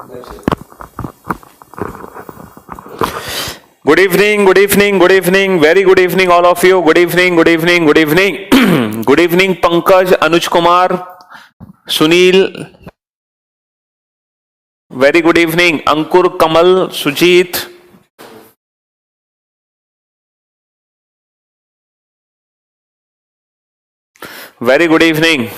Good evening, good evening, good evening, very good evening all of you. Good evening, good evening, good evening. Good evening Pankaj, Anuj Kumar, Sunil. Very good evening Ankur, Kamal, Sujit. Very good evening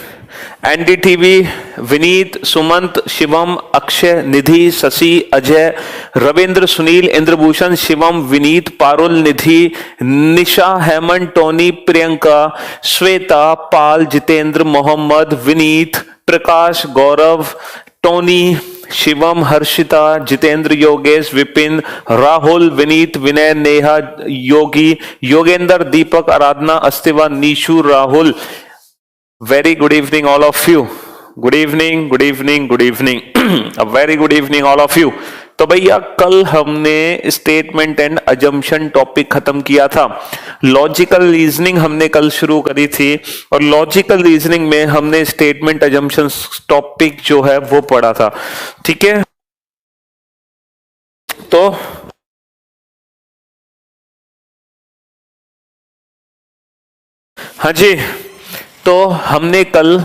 NDTV, Vinit, Sumant, Shivam, Akshay, Nidhi, Shashi, Ajay, Ravindra, Sunil, Indrabhushan, Shivam, Vinit, Parul, Nidhi, Nisha, Hemant, Tony, Priyanka, Shweta, Pal, Jitendra, Mohammad, Vinit, Prakash, Gaurav, Tony, Shivam, Harshita, Jitendra, Yogesh, Vipin, Rahul, Vinit, Vinay, Neha, Yogi, Yogendra, Deepak, Aradhana, Astiva, Neeshu, Rahul. Very good evening all of you. Good evening, good evening, good evening. A very good evening all of you. तो भैया कल हमने statement and assumption topic खत्म किया था. Logical reasoning हमने कल शुरू करी थी और लॉजिकल रीजनिंग में हमने स्टेटमेंट अजम्पशन टॉपिक जो है वो पढ़ा था. ठीक है, तो हाँ जी, तो हमने कल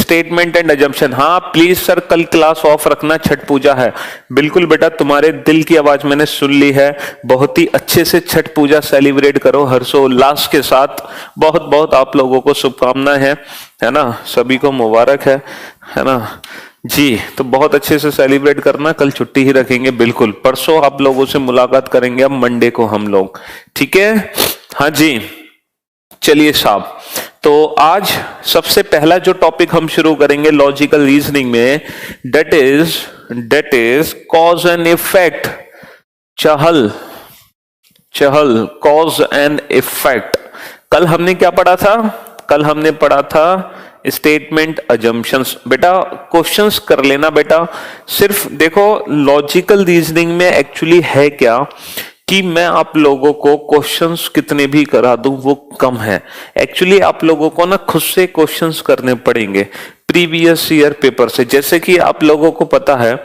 स्टेटमेंट एंड अजम्पशन. हाँ प्लीज सर कल क्लास ऑफ रखना, छठ पूजा है. बिल्कुल बेटा, तुम्हारे दिल की आवाज मैंने सुन ली है. बहुत ही अच्छे से छठ पूजा सेलिब्रेट करो हर्षोल्लास के साथ. बहुत बहुत आप लोगों को शुभकामनाएं हैं, है ना, सभी को मुबारक है ना जी. तो बहुत अच्छे से सेलिब्रेट करना. कल छुट्टी ही रखेंगे बिल्कुल. परसों आप लोगों से मुलाकात करेंगे अब मंडे को हम लोग. ठीक है, हाँ जी. चलिए साहब, तो आज सबसे पहला जो टॉपिक हम शुरू करेंगे लॉजिकल रीजनिंग में, that is cause and effect. चहल कॉज एंड इफेक्ट. कल हमने क्या पढ़ा था? कल हमने पढ़ा था स्टेटमेंट अजम्पशंस. बेटा क्वेश्चंस कर लेना बेटा. सिर्फ देखो लॉजिकल रीजनिंग में एक्चुअली है क्या कि मैं आप लोगों को क्वेश्चंस कितने भी करा दूं वो कम है. एक्चुअली आप लोगों को ना खुद से क्वेश्चंस करने पड़ेंगे प्रीवियस ईयर पेपर से. जैसे कि आप लोगों को पता है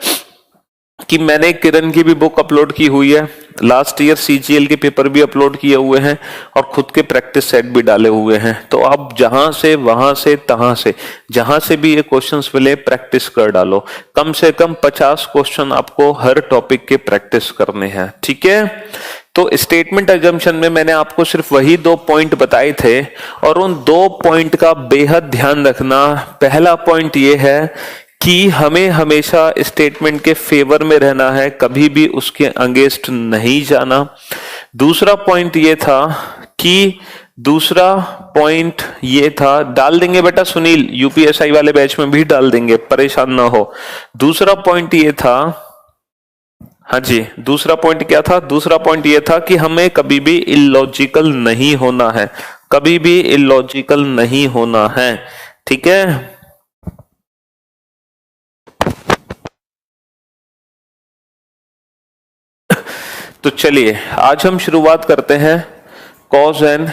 कि मैंने किरण की भी बुक अपलोड की हुई है, लास्ट ईयर सीजीएल के पेपर भी अपलोड किए हुए हैं और खुद के प्रैक्टिस सेट भी डाले हुए हैं. तो आप जहां से वहां से तहां से जहां से भी ये क्वेश्चंस मिले प्रैक्टिस कर डालो. कम से कम 50 क्वेश्चन आपको हर टॉपिक के प्रैक्टिस करने हैं. ठीक है, तो स्टेटमेंट अजम्पशन में मैंने आपको सिर्फ वही 2 पॉइंट बताए थे और उन 2 पॉइंट का बेहद ध्यान रखना. पहला पॉइंट ये है कि हमें हमेशा स्टेटमेंट के फेवर में रहना है, कभी भी उसके अगेंस्ट नहीं जाना. दूसरा पॉइंट ये था, डाल देंगे बेटा सुनील, यूपीएसआई वाले बैच में भी डाल देंगे, परेशान ना हो. दूसरा पॉइंट ये था, हाँ जी, दूसरा पॉइंट क्या था? दूसरा पॉइंट ये था कि हमें कभी भी इलॉजिकल नहीं होना है, कभी भी इलॉजिकल नहीं होना है. ठीक है, तो चलिए आज हम शुरुआत करते हैं cause and.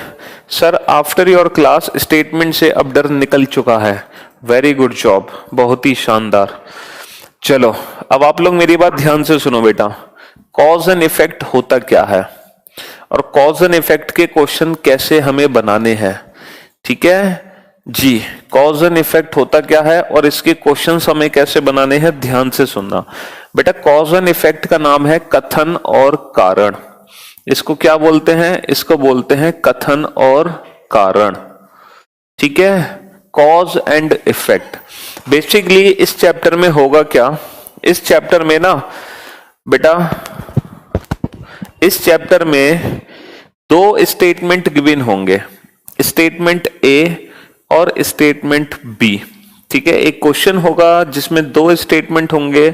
Sir after your class statement से अब डर निकल चुका है. वेरी गुड जॉब, बहुत ही शानदार. चलो अब आप लोग मेरी बात ध्यान से सुनो बेटा. कॉज एंड इफेक्ट होता क्या है और कॉज एंड इफेक्ट के क्वेश्चन कैसे हमें बनाने हैं. ठीक है जी, कॉज एंड इफेक्ट होता क्या है और इसके क्वेश्चंस हमें कैसे बनाने हैं, ध्यान से सुनना बेटा. कॉज एंड इफेक्ट का नाम है कथन और कारण. इसको क्या बोलते हैं? इसको बोलते हैं कथन और कारण. ठीक है, कॉज एंड इफेक्ट. बेसिकली इस चैप्टर में होगा क्या, इस चैप्टर में ना बेटा, इस चैप्टर में 2 स्टेटमेंट गिवन होंगे, स्टेटमेंट ए और स्टेटमेंट बी. ठीक है, एक क्वेश्चन होगा जिसमें 2 स्टेटमेंट होंगे,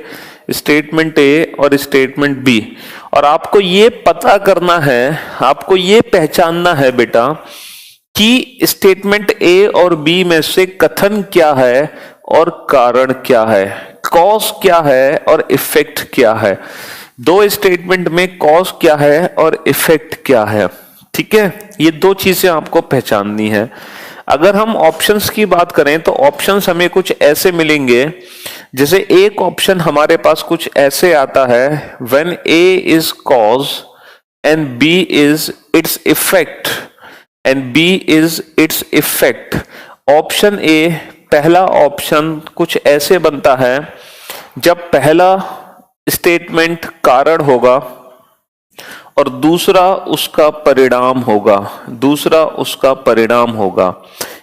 स्टेटमेंट ए और स्टेटमेंट बी. और आपको ये पता करना है, आपको ये पहचानना है बेटा कि स्टेटमेंट ए और बी में से कथन क्या है और कारण क्या है, कॉज क्या है और इफेक्ट क्या है. 2 स्टेटमेंट में कॉज क्या है और इफेक्ट क्या है. ठीक है, ये 2 चीजें आपको पहचाननी है. अगर हम ऑप्शंस की बात करें तो ऑप्शंस हमें कुछ ऐसे मिलेंगे जैसे एक ऑप्शन हमारे पास कुछ ऐसे आता है, when A is cause and B is its effect and B is its effect. Option A, पहला ऑप्शन कुछ ऐसे बनता है जब पहला स्टेटमेंट कारण होगा और दूसरा उसका परिणाम होगा, दूसरा उसका परिणाम होगा।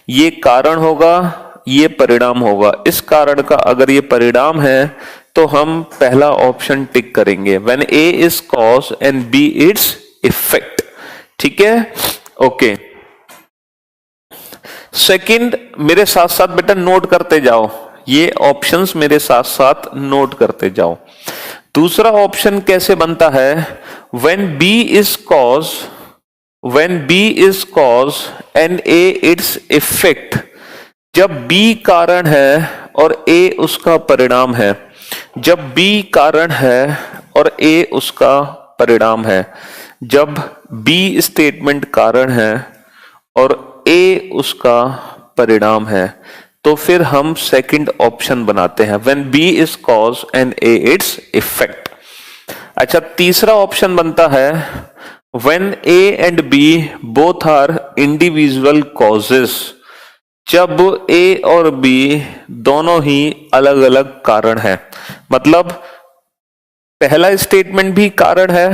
ये कारण होगा, ये परिणाम होगा। इस कारण का अगर ये परिणाम है तो हम पहला ऑप्शन टिक करेंगे, when A is cause and B its effect. ठीक है, ओके। सेकंड, मेरे साथ साथ बेटा नोट करते जाओ, ये ऑप्शंस मेरे साथ साथ नोट करते जाओ। दूसरा ऑप्शन कैसे बनता है, when B is cause, when B is cause and A its effect। जब B कारण है और A उसका परिणाम है, जब B कारण है और A उसका परिणाम है, जब B स्टेटमेंट कारण है और A उसका परिणाम है, तो फिर हम सेकंड ऑप्शन बनाते हैं, when B is cause and A its effect। अच्छा, तीसरा ऑप्शन बनता है when A and B both are individual causes। जब A और B दोनों ही अलग अलग कारण है, मतलब पहला स्टेटमेंट भी कारण है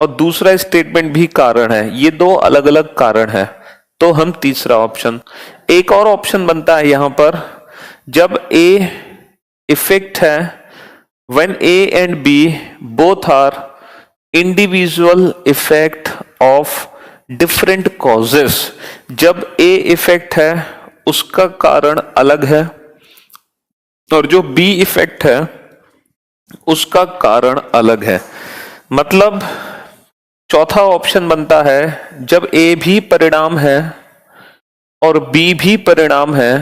और दूसरा स्टेटमेंट भी कारण है, ये दो अलग अलग कारण है, तो हम तीसरा ऑप्शन। एक और ऑप्शन बनता है यहां पर, जब A इफेक्ट है, when A and B both are individual effect of different causes। जब A इफेक्ट है उसका कारण अलग है और जो B इफेक्ट है उसका कारण अलग है। मतलब चौथा ऑप्शन बनता है जब A भी परिणाम है और B भी परिणाम है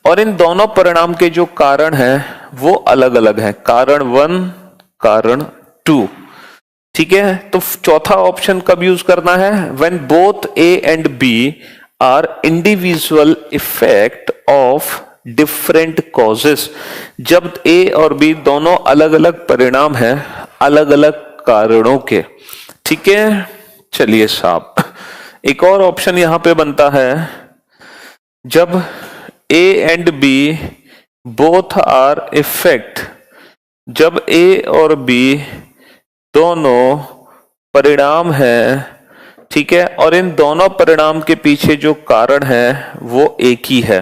और इन दोनों परिणाम के जो कारण हैं वो अलग अलग हैं, कारण 1, कारण 2। ठीक है, तो चौथा ऑप्शन कब यूज करना है, when both A and B are individual effect of different causes। जब A और B दोनों अलग अलग परिणाम हैं अलग अलग कारणों के। ठीक है, चलिए साहब, एक और ऑप्शन यहां पे बनता है, जब A and B both are effect। जब A और B दोनों परिणाम है, ठीक है, और इन दोनों परिणाम के पीछे जो कारण है वो एक ही है,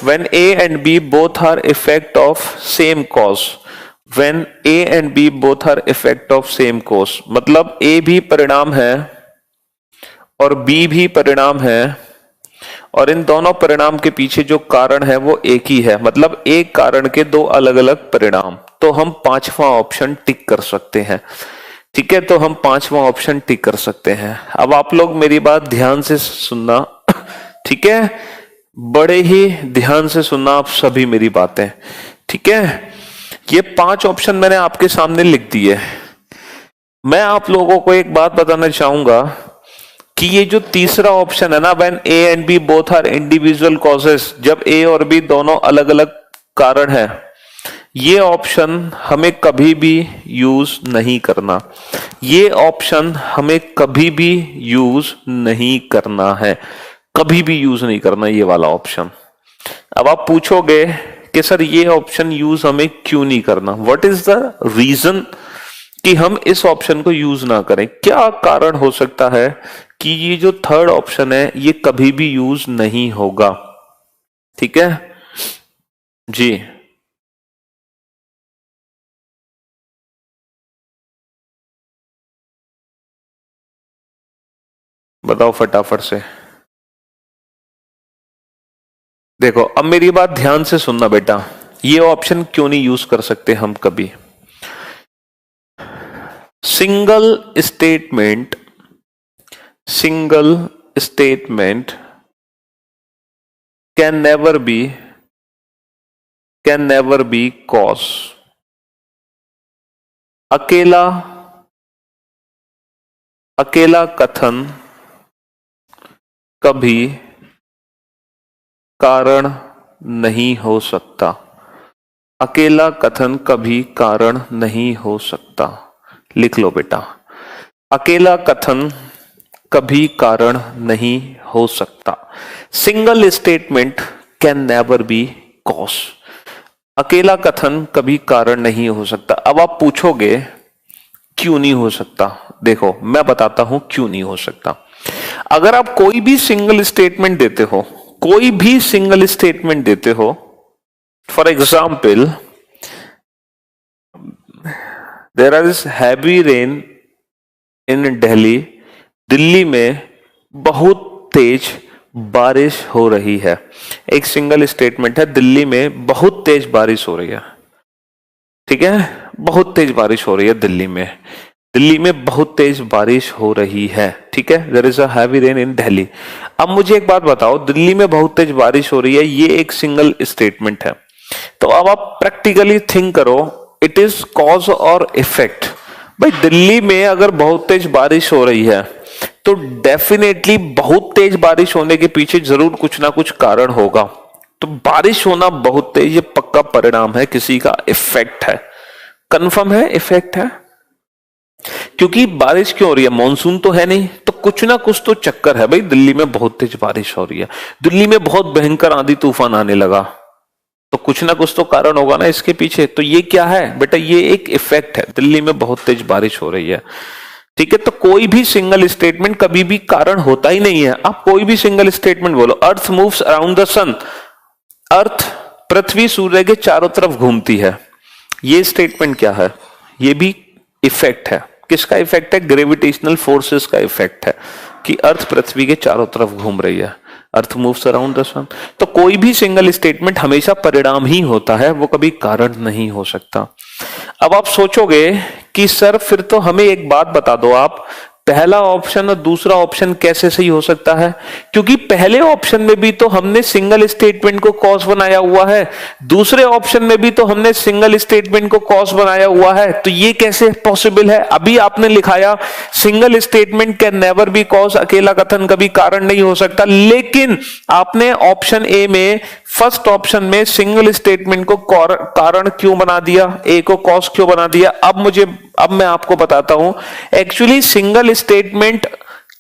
when A and B both are effect of same cause। when A and B both are effect of same cause, मतलब A भी परिणाम है और B भी परिणाम है और इन दोनों परिणाम के पीछे जो कारण है वो एक ही है, मतलब एक कारण के दो अलग अलग परिणाम, तो हम पांचवा ऑप्शन टिक कर सकते हैं। ठीक है, तो हम पांचवा ऑप्शन टिक कर सकते हैं। अब आप लोग मेरी बात ध्यान से सुनना, ठीक है, बड़े ही ध्यान से सुनना आप सभी मेरी बातें। ठीक है, ये 5 ऑप्शन मैंने आपके सामने लिख दिए। मैं आप लोगों को एक बात बताना चाहूंगा कि ये जो तीसरा ऑप्शन है ना, when A and B both are individual causes, जब A और B दोनों अलग अलग कारण है, ये ऑप्शन हमें कभी भी यूज नहीं करना। ये ऑप्शन हमें कभी भी यूज नहीं करना है, कभी भी यूज नहीं करना ये वाला ऑप्शन। अब आप पूछोगे कि सर ये ऑप्शन यूज हमें क्यों नहीं करना, व्हाट इज द रीजन कि हम इस ऑप्शन को यूज ना करें, क्या कारण हो सकता है कि ये जो थर्ड ऑप्शन है ये कभी भी यूज नहीं होगा। ठीक है जी, बताओ फटाफट से। देखो, अब मेरी बात ध्यान से सुनना बेटा, ये ऑप्शन क्यों नहीं यूज कर सकते हम कभी। Single statement can never be cause. अकेला कथन कभी कारण नहीं हो सकता। अकेला कथन कभी कारण नहीं हो सकता। लिख लो बेटा, अकेला कथन कभी कारण नहीं हो सकता। Single statement can never be cause. अकेला कथन कभी कारण नहीं हो सकता। अब आप पूछोगे क्यों नहीं हो सकता? देखो मैं बताता हूं क्यों नहीं हो सकता। अगर आप कोई भी सिंगल स्टेटमेंट देते हो, कोई भी सिंगल स्टेटमेंट देते हो, for example there is heavy rain in Delhi, Delhi में बहुत तेज बारिश हो रही है। एक सिंगल स्टेटमेंट है, दिल्ली में बहुत तेज बारिश हो रही है। ठीक है, बहुत तेज बारिश हो रही है दिल्ली में, दिल्ली में बहुत तेज बारिश हो रही है। ठीक है, there is a heavy rain in Delhi. अब मुझे एक बात बताओ, दिल्ली में बहुत तेज बारिश हो रही है, ये एक सिंगल स्टेटमेंट है। तो अब आप प्रैक्टिकली थिंक करो, इट इज कॉज और इफेक्ट। भाई दिल्ली में अगर बहुत तेज बारिश हो रही है तो डेफिनेटली बहुत तेज बारिश होने के पीछे जरूर कुछ ना कुछ कारण होगा। तो बारिश होना बहुत तेज, ये पक्का परिणाम है, किसी का इफेक्ट है, कंफर्म है, इफेक्ट है। क्योंकि बारिश क्यों हो रही है? मॉनसून तो है नहीं, तो कुछ ना कुछ तो चक्कर है। भाई दिल्ली में बहुत तेज बारिश हो रही है, दिल्ली में बहुत भयंकर आंधी तूफान आने लगा, तो कुछ ना कुछ तो कारण होगा ना इसके पीछे। तो ये क्या है बेटा? ये एक इफेक्ट है, दिल्ली में बहुत तेज बारिश हो रही है। ठीक है, तो कोई भी सिंगल स्टेटमेंट कभी भी कारण होता ही नहीं है। आप कोई भी सिंगल स्टेटमेंट बोलो, अर्थ मूव्स अराउंड द सन, अर्थ पृथ्वी सूर्य के चारों तरफ घूमती है, ये स्टेटमेंट क्या है? ये भी इफेक्ट है। किसका इफेक्ट है? ग्रेविटेशनल फोर्सेस का इफेक्ट है कि अर्थ पृथ्वी के चारों तरफ घूम रही है, अर्थ मूव्स अराउंड द सन। तो कोई भी सिंगल स्टेटमेंट हमेशा परिणाम ही होता है, वो कभी कारण नहीं हो सकता। अब आप सोचोगे कि सर फिर तो हमें एक बात बता दो आप, पहला ऑप्शन और दूसरा ऑप्शन कैसे सही हो सकता है? क्योंकि पहले ऑप्शन में भी तो हमने सिंगल स्टेटमेंट को कॉज बनाया हुआ है, दूसरे ऑप्शन में भी तो हमने सिंगल स्टेटमेंट को कॉज बनाया हुआ है, तो ये कैसे पॉसिबल है? अभी आपने लिखाया single statement can never be cause, अकेला कथन कभी कारण नहीं हो सकता, लेकिन आपने ऑप्शन ए में, फर्स्ट ऑप्शन में सिंगल स्टेटमेंट को कारण क्यों बना दिया, ए को कॉज क्यों बना दिया? अब मैं आपको बताता हूं, actually single statement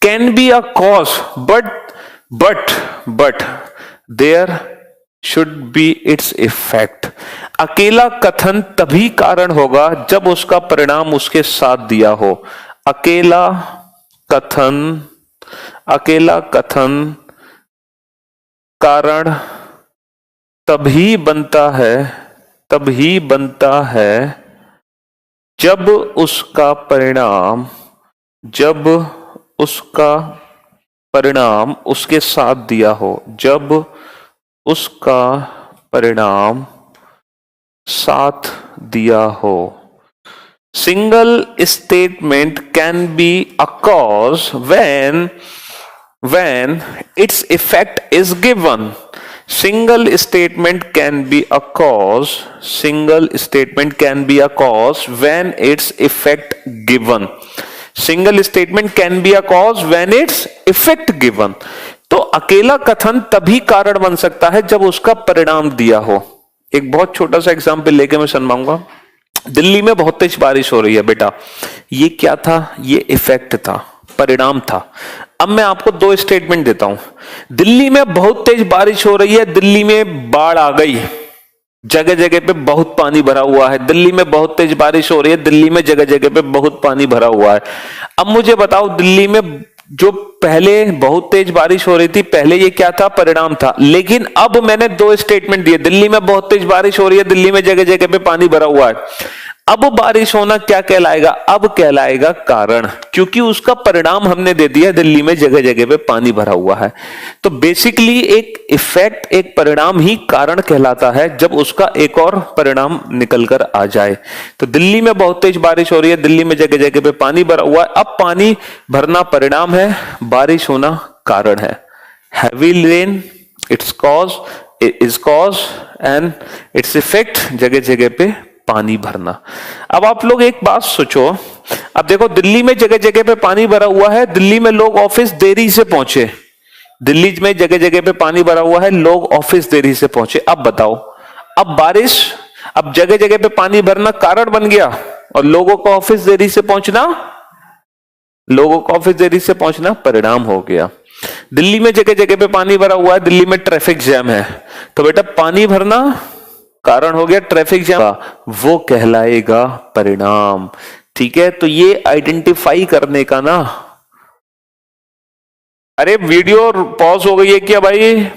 can be a cause, but there should be its effect. अकेला कथन तभी कारण होगा जब उसका परिणाम उसके साथ दिया हो। अकेला कथन कारण तभी बनता है जब उसका परिणाम उसके साथ दिया हो, जब उसका परिणाम साथ दिया हो। Single statement can be a cause when its effect is given. Single statement can be a cause when its effect given. Single statement can be a cause when its effect given. तो अकेला कथन तभी कारण बन सकता है जब उसका परिणाम दिया हो। एक बहुत छोटा सा एग्जांपल लेके मैं समझाऊंगा। दिल्ली में बहुत तेज बारिश हो रही है बेटा, ये क्या था? ये इफेक्ट था, परिणाम था। अब मैं आपको दो स्टेटमेंट देता हूं। दिल्ली में बहुत तेज बारिश हो रही है, दिल्ली में बाढ़ आ गई, जगह जगह पे बहुत पानी भरा हुआ है। दिल्ली में बहुत तेज बारिश हो रही है, दिल्ली में जगह जगह पे बहुत पानी भरा हुआ है। अब मुझे बताओ, दिल्ली में जो पहले बहुत तेज बारिश हो रही थी, पहले ये क्या था? परिणाम था। लेकिन अब मैंने दो स्टेटमेंट दिए, दिल्ली में बहुत तेज बारिश हो रही है, दिल्ली में जगह जगह पे पानी भरा हुआ है। अब बारिश होना क्या कहलाएगा? अब कहलाएगा कारण, क्योंकि उसका परिणाम हमने दे दिया, दिल्ली में जगह जगह पे पानी भरा हुआ है। तो बेसिकली एक इफेक्ट, एक परिणाम ही कारण कहलाता है जब उसका एक और परिणाम निकल कर आ जाए। तो दिल्ली में बहुत तेज बारिश हो रही है, दिल्ली में जगह जगह पे पानी भरा हुआ है। अब पानी भरना परिणाम है, बारिश होना कारण है। Heavy rain is cause and its effect जगह जगह पे पानी भरना। अब आप लोग एक बात सोचो, अब देखो दिल्ली में जगह जगह पे पानी भरा हुआ है, दिल्ली में लोग ऑफिस देरी से पहुंचे, दिल्ली में जगह जगह पे पानी भरा हुआ है, लोग ऑफिस देरी से पहुंचे। अब बताओ, अब अब जगह जगह पे पानी भरना कारण बन गया और लोगों को ऑफिस देरी से पहुंचना परिणाम हो गया। दिल्ली में जगह जगह पे पानी भरा हुआ है, दिल्ली में ट्रैफिक जैम है, तो बेटा पानी भरना कारण हो गया, ट्रैफिक जैम वो कहलाएगा परिणाम। ठीक है, तो ये आइडेंटिफाई करने का ना। अरे वीडियो पॉज हो गई है क्या भाई?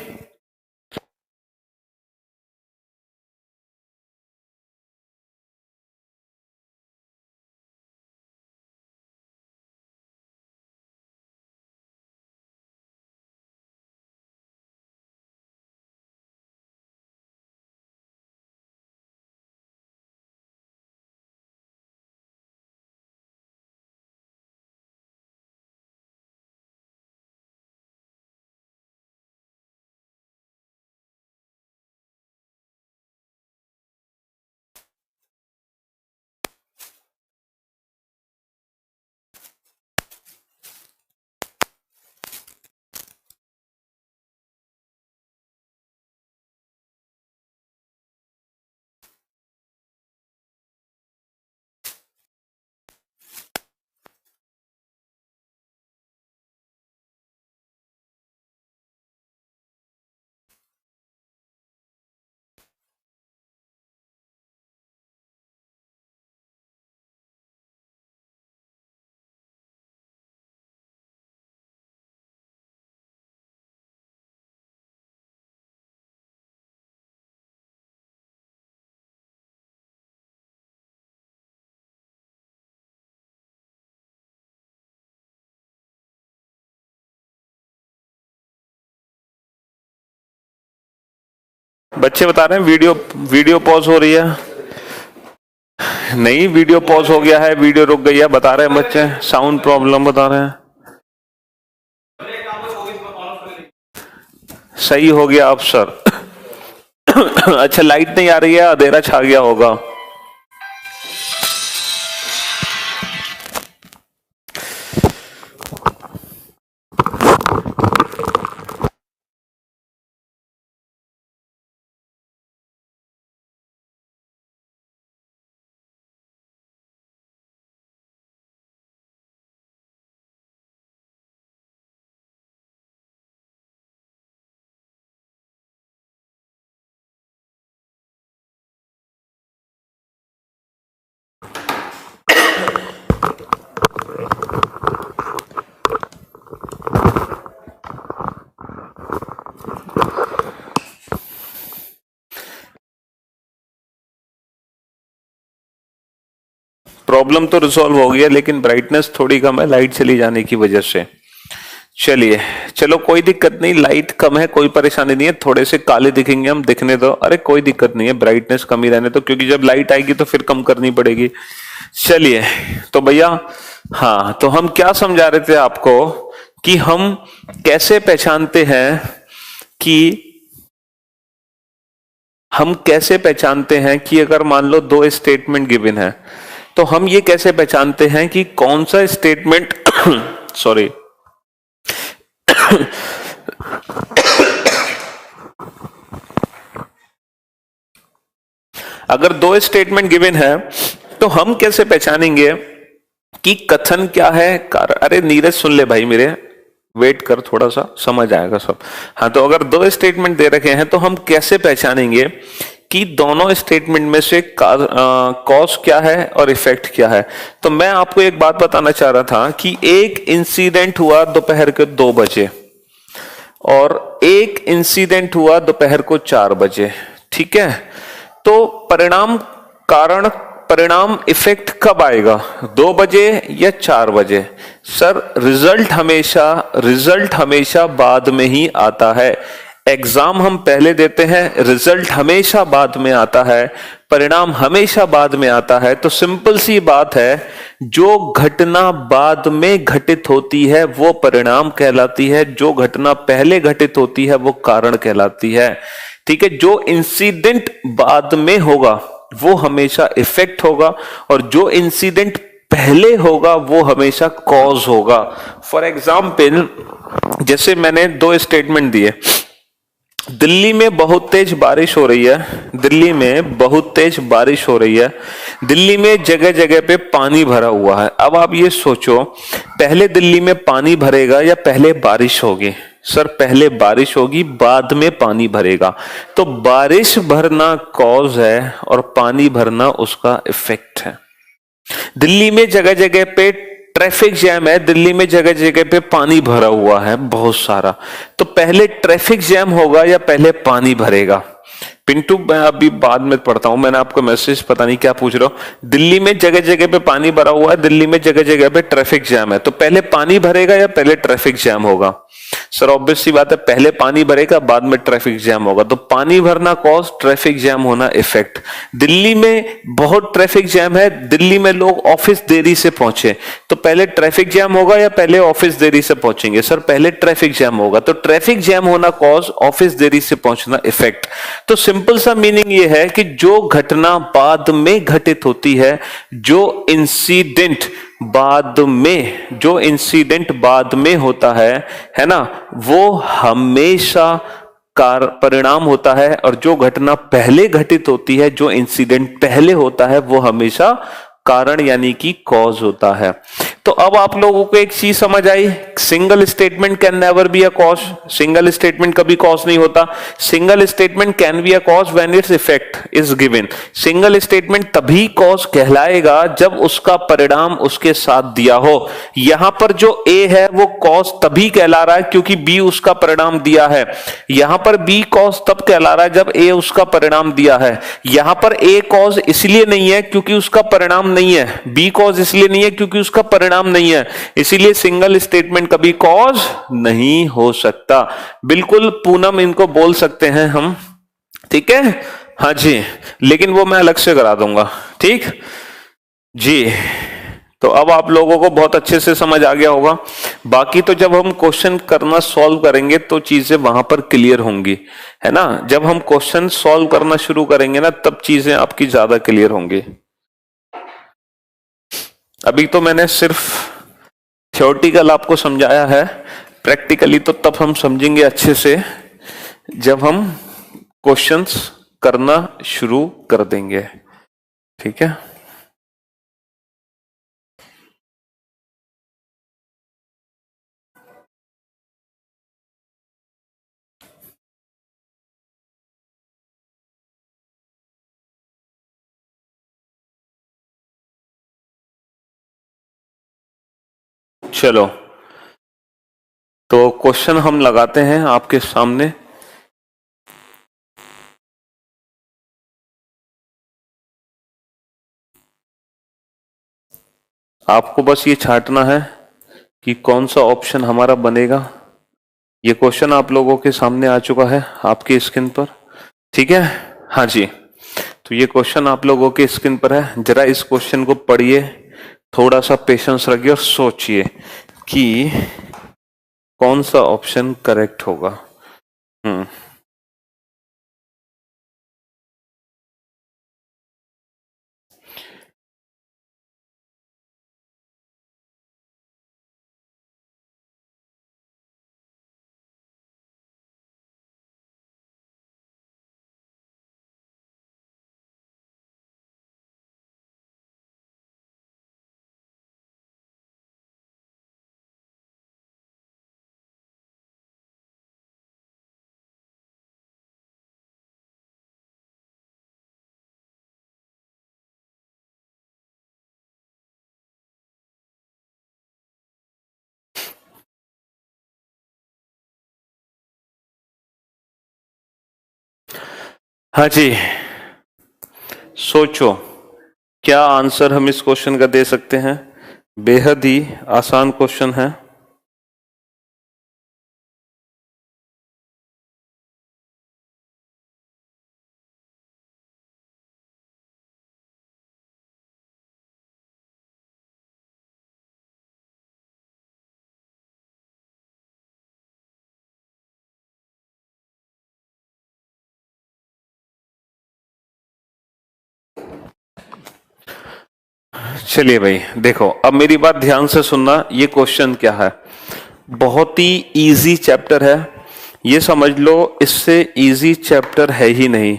बच्चे बता रहे हैं वीडियो पॉज हो रही है। नहीं, वीडियो पॉज हो गया है, वीडियो रुक गई है, बता रहे हैं बच्चे, साउंड प्रॉब्लम बता रहे हैं। सही हो गया अब सर। अच्छा, लाइट नहीं आ रही है, अंधेरा छा गया होगा। प्रॉब्लम तो रिजॉल्व हो गया, लेकिन ब्राइटनेस थोड़ी कम है लाइट चली जाने की वजह से। चलो कोई दिक्कत नहीं, लाइट कम है, कोई परेशानी नहीं है, थोड़े से काले दिखेंगे हम, दिखने दो। अरे कोई दिक्कत नहीं है, ब्राइटनेस कम ही रहने तो, क्योंकि जब लाइट आएगी तो फिर कम करनी पड़ेगी। चलिए तो भैया, हाँ, तो हम क्या समझा रहे थे आपको कि हम कैसे पहचानते हैं कि अगर मान लो दो स्टेटमेंट गिवन है, तो हम ये कैसे पहचानते हैं कि कौन सा स्टेटमेंट सॉरी अगर दो स्टेटमेंट गिवन है तो हम कैसे पहचानेंगे कि कथन क्या है, कारण। अरे नीरज सुन ले भाई मेरे, वेट कर थोड़ा सा, समझ आएगा सब। हाँ, तो अगर दो स्टेटमेंट दे रखे हैं तो हम कैसे पहचानेंगे कि दोनों स्टेटमेंट में से कॉज क्या है और इफेक्ट क्या है। तो मैं आपको एक बात बताना चाह रहा था कि एक इंसिडेंट हुआ दोपहर के 2 बजे और एक इंसिडेंट हुआ दोपहर को 4 बजे। ठीक है, तो परिणाम इफेक्ट कब आएगा, 2 बजे या 4 बजे? सर, रिजल्ट हमेशा बाद में ही आता है। एग्जाम हम पहले देते हैं, रिजल्ट हमेशा बाद में आता है, परिणाम हमेशा बाद में आता है। तो सिंपल सी बात है, जो घटना बाद में घटित होती है वो परिणाम कहलाती है, जो घटना पहले घटित होती है वो कारण कहलाती है। ठीक है, जो इंसिडेंट बाद में होगा वो हमेशा इफेक्ट होगा और जो इंसिडेंट पहले होगा वो हमेशा कॉज होगा। फॉर एग्जाम्पल, जैसे मैंने 2 स्टेटमेंट दिए, दिल्ली में बहुत तेज बारिश हो रही है, दिल्ली में बहुत तेज बारिश हो रही है, दिल्ली में जगह जगह पे पानी भरा हुआ है। अब आप ये सोचो, पहले दिल्ली में पानी भरेगा या पहले बारिश होगी? सर पहले बारिश होगी, बाद में पानी भरेगा। तो बारिश भरना कॉज है और पानी भरना उसका इफेक्ट है। दिल्ली में जगह जगह पे ट्रैफिक जैम है, दिल्ली में जगह जगह पे पानी भरा हुआ है बहुत सारा। तो पहले ट्रैफिक जैम होगा या पहले पानी भरेगा? पिंटू मैं अभी बाद में पढ़ता हूं, मैंने आपको मैसेज पता नहीं क्या पूछ रहा हूं। दिल्ली में जगह जगह पे पानी भरा हुआ है, दिल्ली में जगह जगह पे ट्रैफिक जैम है, तो पहले पानी भरेगा या पहले ट्रैफिक जैम होगा? सर ऑब्वियस सी बात है, पहले पानी भरेगा बाद में ट्रैफिक जैम होगा। तो पानी भरना कॉज, ट्रैफिक जैम होना इफेक्ट। दिल्ली में बहुत ट्रैफिक जैम है, दिल्ली में लोग ऑफिस देरी से पहुंचे, तो पहले ट्रैफिक जैम होगा या पहले ऑफिस देरी से पहुंचेंगे? सर पहले ट्रैफिक जैम होगा। तो ट्रैफिक जैम होना कॉज, ऑफिस देरी से पहुंचना इफेक्ट। तो सिंपल सा मीनिंग ये है कि जो घटना बाद में घटित होती है, जो इंसिडेंट बाद में होता है ना, वो हमेशा परिणाम होता है, और जो घटना पहले घटित होती है, जो इंसिडेंट पहले होता है, वो हमेशा कारण यानी कि कॉज होता है। तो अब आप लोगों को एक चीज समझ आई, single statement can never be a cause. Single statement कभी कॉज नहीं होता। Single statement can be a cause when its effect is given. Single statement तभी कॉज कहलाएगा जब उसका परिणाम उसके साथ दिया हो। यहां पर जो ए है वो कॉज तभी कहला रहा है क्योंकि बी उसका परिणाम दिया है। यहां पर बी कॉज तब कहला रहा है जब ए उसका परिणाम दिया है। यहां पर ए कॉज इसलिए नहीं है क्योंकि उसका परिणाम नहीं है, बी कॉज इसलिए नहीं है क्योंकि उसका परिणाम नहीं है। इसीलिए सिंगल स्टेटमेंट कभी कॉज नहीं हो सकता। बिल्कुल पूनम इनको बोल सकते हैं हम, ठीक है? हाँ जी, लेकिन वो मैं अलग से करा दूंगा, ठीक जी। तो अब आप लोगों को बहुत अच्छे से समझ आ गया होगा। बाकी तो जब हम क्वेश्चन करना सॉल्व करेंगे तो चीजें वहां पर क्लियर होंगी, है ना? जब हम क्वेश्चन सॉल्व करना शुरू करेंगे ना, तब चीजें आपकी ज्यादा क्लियर होंगी। अभी तो मैंने सिर्फ थ्योरेटिकल आपको समझाया है, प्रैक्टिकली तो तब हम समझेंगे अच्छे से जब हम क्वेश्चंस करना शुरू कर देंगे, ठीक है? चलो तो क्वेश्चन हम लगाते हैं आपके सामने। आपको बस ये छांटना है कि कौन सा ऑप्शन हमारा बनेगा। ये क्वेश्चन आप लोगों के सामने आ चुका है आपकी स्क्रीन पर, ठीक है? हाँ जी, तो ये क्वेश्चन आप लोगों के स्क्रीन पर है। जरा इस क्वेश्चन को पढ़िए, थोड़ा सा पेशेंस रखिए और सोचिए कि कौन सा ऑप्शन करेक्ट होगा। हाँ जी, सोचो क्या आंसर हम इस क्वेश्चन का दे सकते हैं। बेहद ही आसान क्वेश्चन है। चलिए भाई देखो, अब मेरी बात ध्यान से सुनना। ये क्वेश्चन क्या है, बहुत ही इजी चैप्टर है। ये समझ लो इससे इजी चैप्टर है ही नहीं,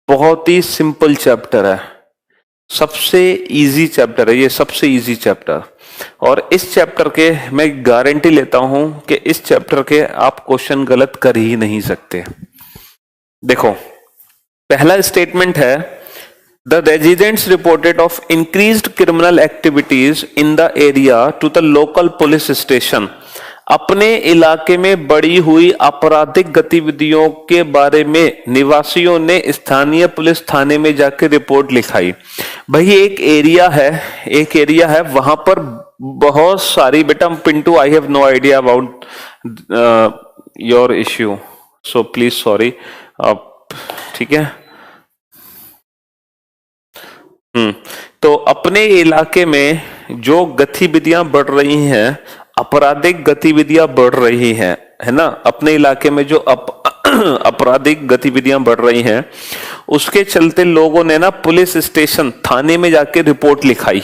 बहुत ही सिंपल चैप्टर है, सबसे इजी चैप्टर है ये, सबसे इजी चैप्टर। और इस चैप्टर के मैं गारंटी लेता हूं कि इस चैप्टर के आप क्वेश्चन गलत कर ही नहीं सकते। देखो पहला स्टेटमेंट है, the residents reported of increased criminal activities in the area to the local police station. अपने इलाके में बढ़ी हुई आपराधिक गतिविधियों के बारे में निवासियों ने स्थानीय पुलिस थाने में जाकर रिपोर्ट लिखाई। भाई एक एरिया है, वहां पर बहुत सारी, बेटा Pintu I have no idea about your issue, so please sorry, आप ठीक है। तो अपने इलाके में जो गतिविधियां बढ़ रही हैं, आपराधिक गतिविधियां बढ़ रही हैं, है ना, अपने इलाके में जो आपराधिक गतिविधियां बढ़ रही हैं, उसके चलते लोगों ने ना पुलिस स्टेशन थाने में जाके रिपोर्ट लिखाई।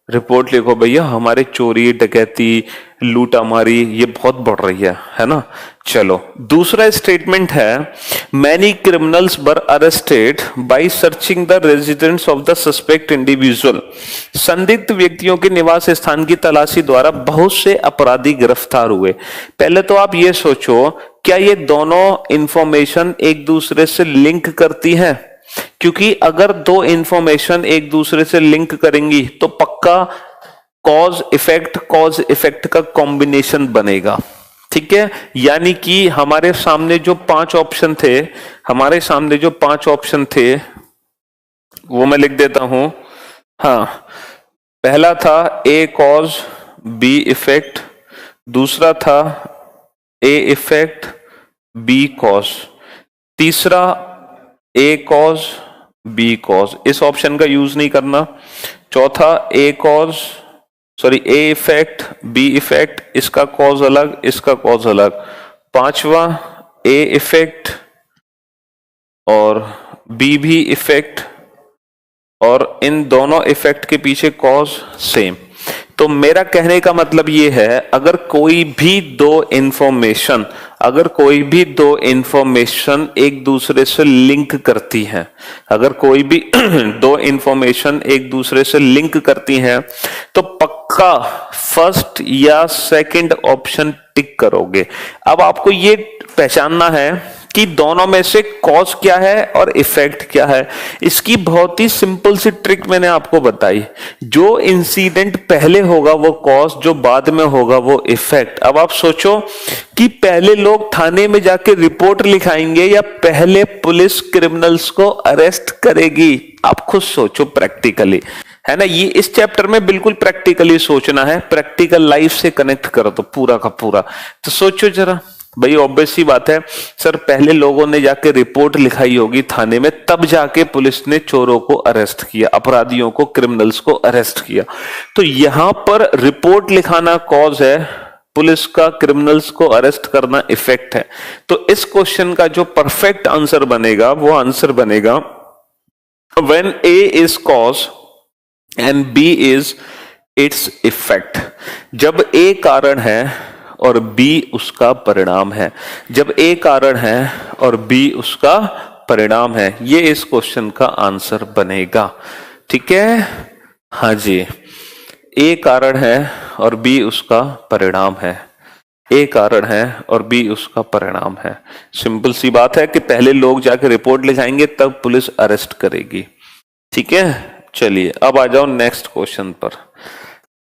रिपोर्ट लिखो भैया, हमारे चोरी डकैती लूटामारी ये बहुत बढ़ रही है ना। चलो दूसरा स्टेटमेंट है, many criminals were arrested by searching the residence of the suspect individual. संदिग्ध व्यक्तियों के निवास स्थान की तलाशी द्वारा बहुत से अपराधी गिरफ्तार हुए। पहले तो आप ये सोचो, क्या ये दोनों इंफॉर्मेशन एक दूसरे से लिंक करती हैं? क्योंकि अगर दो इंफॉर्मेशन एक दूसरे से लिंक करेंगी तो पक्का कॉज इफेक्ट का कॉम्बिनेशन बनेगा, ठीक है। यानी कि हमारे सामने जो पांच ऑप्शन थे वो मैं लिख देता हूं। हाँ, पहला था ए कॉज बी इफेक्ट, दूसरा था ए इफेक्ट बी कॉज, तीसरा ए कॉज बी कॉज, इस ऑप्शन का यूज नहीं करना। चौथा ए इफेक्ट बी इफेक्ट, इसका कॉज अलग इसका कॉज अलग। पांचवा ए इफेक्ट और बी भी इफेक्ट, और इन दोनों इफेक्ट के पीछे कॉज सेम। तो मेरा कहने का मतलब ये है, अगर कोई भी दो इंफॉर्मेशन एक दूसरे से लिंक करती हैं, तो पक्का फर्स्ट या सेकंड ऑप्शन टिक करोगे। अब आपको ये पहचानना है कि दोनों में से कॉज क्या है और इफेक्ट क्या है। इसकी बहुत ही सिंपल सी ट्रिक मैंने आपको बताई, जो इंसिडेंट पहले होगा वो कॉज, जो बाद में होगा वो इफेक्ट। अब आप सोचो कि पहले लोग थाने में जाके रिपोर्ट लिखाएंगे या पहले पुलिस क्रिमिनल्स को अरेस्ट करेगी? आप खुद सोचो प्रैक्टिकली, है ना। ये इस चैप्टर में बिल्कुल प्रैक्टिकली सोचना है, प्रैक्टिकल लाइफ से कनेक्ट करो तो पूरा का पूरा। तो सोचो जरा भाई, ऑब्वियस सी बात है सर, पहले लोगों ने जाके रिपोर्ट लिखाई होगी थाने में, तब जाके पुलिस ने चोरों को अरेस्ट किया, अपराधियों को, क्रिमिनल्स को अरेस्ट किया। तो यहां पर रिपोर्ट लिखाना कॉज है, पुलिस का क्रिमिनल्स को अरेस्ट करना इफेक्ट है। तो इस क्वेश्चन का जो परफेक्ट आंसर बनेगा वो आंसर बनेगा when A is cause and B is its effect. जब ए कारण है और बी उसका परिणाम है, जब ए कारण है और बी उसका परिणाम है, ये इस क्वेश्चन का आंसर बनेगा, ठीक है। हाँ जी, ए कारण है और बी उसका परिणाम है, ए कारण है और बी उसका परिणाम है। सिंपल सी बात है कि पहले लोग जाके रिपोर्ट लिखाएंगे तब पुलिस अरेस्ट करेगी, ठीक है। चलिए अब आ जाओ नेक्स्ट क्वेश्चन पर।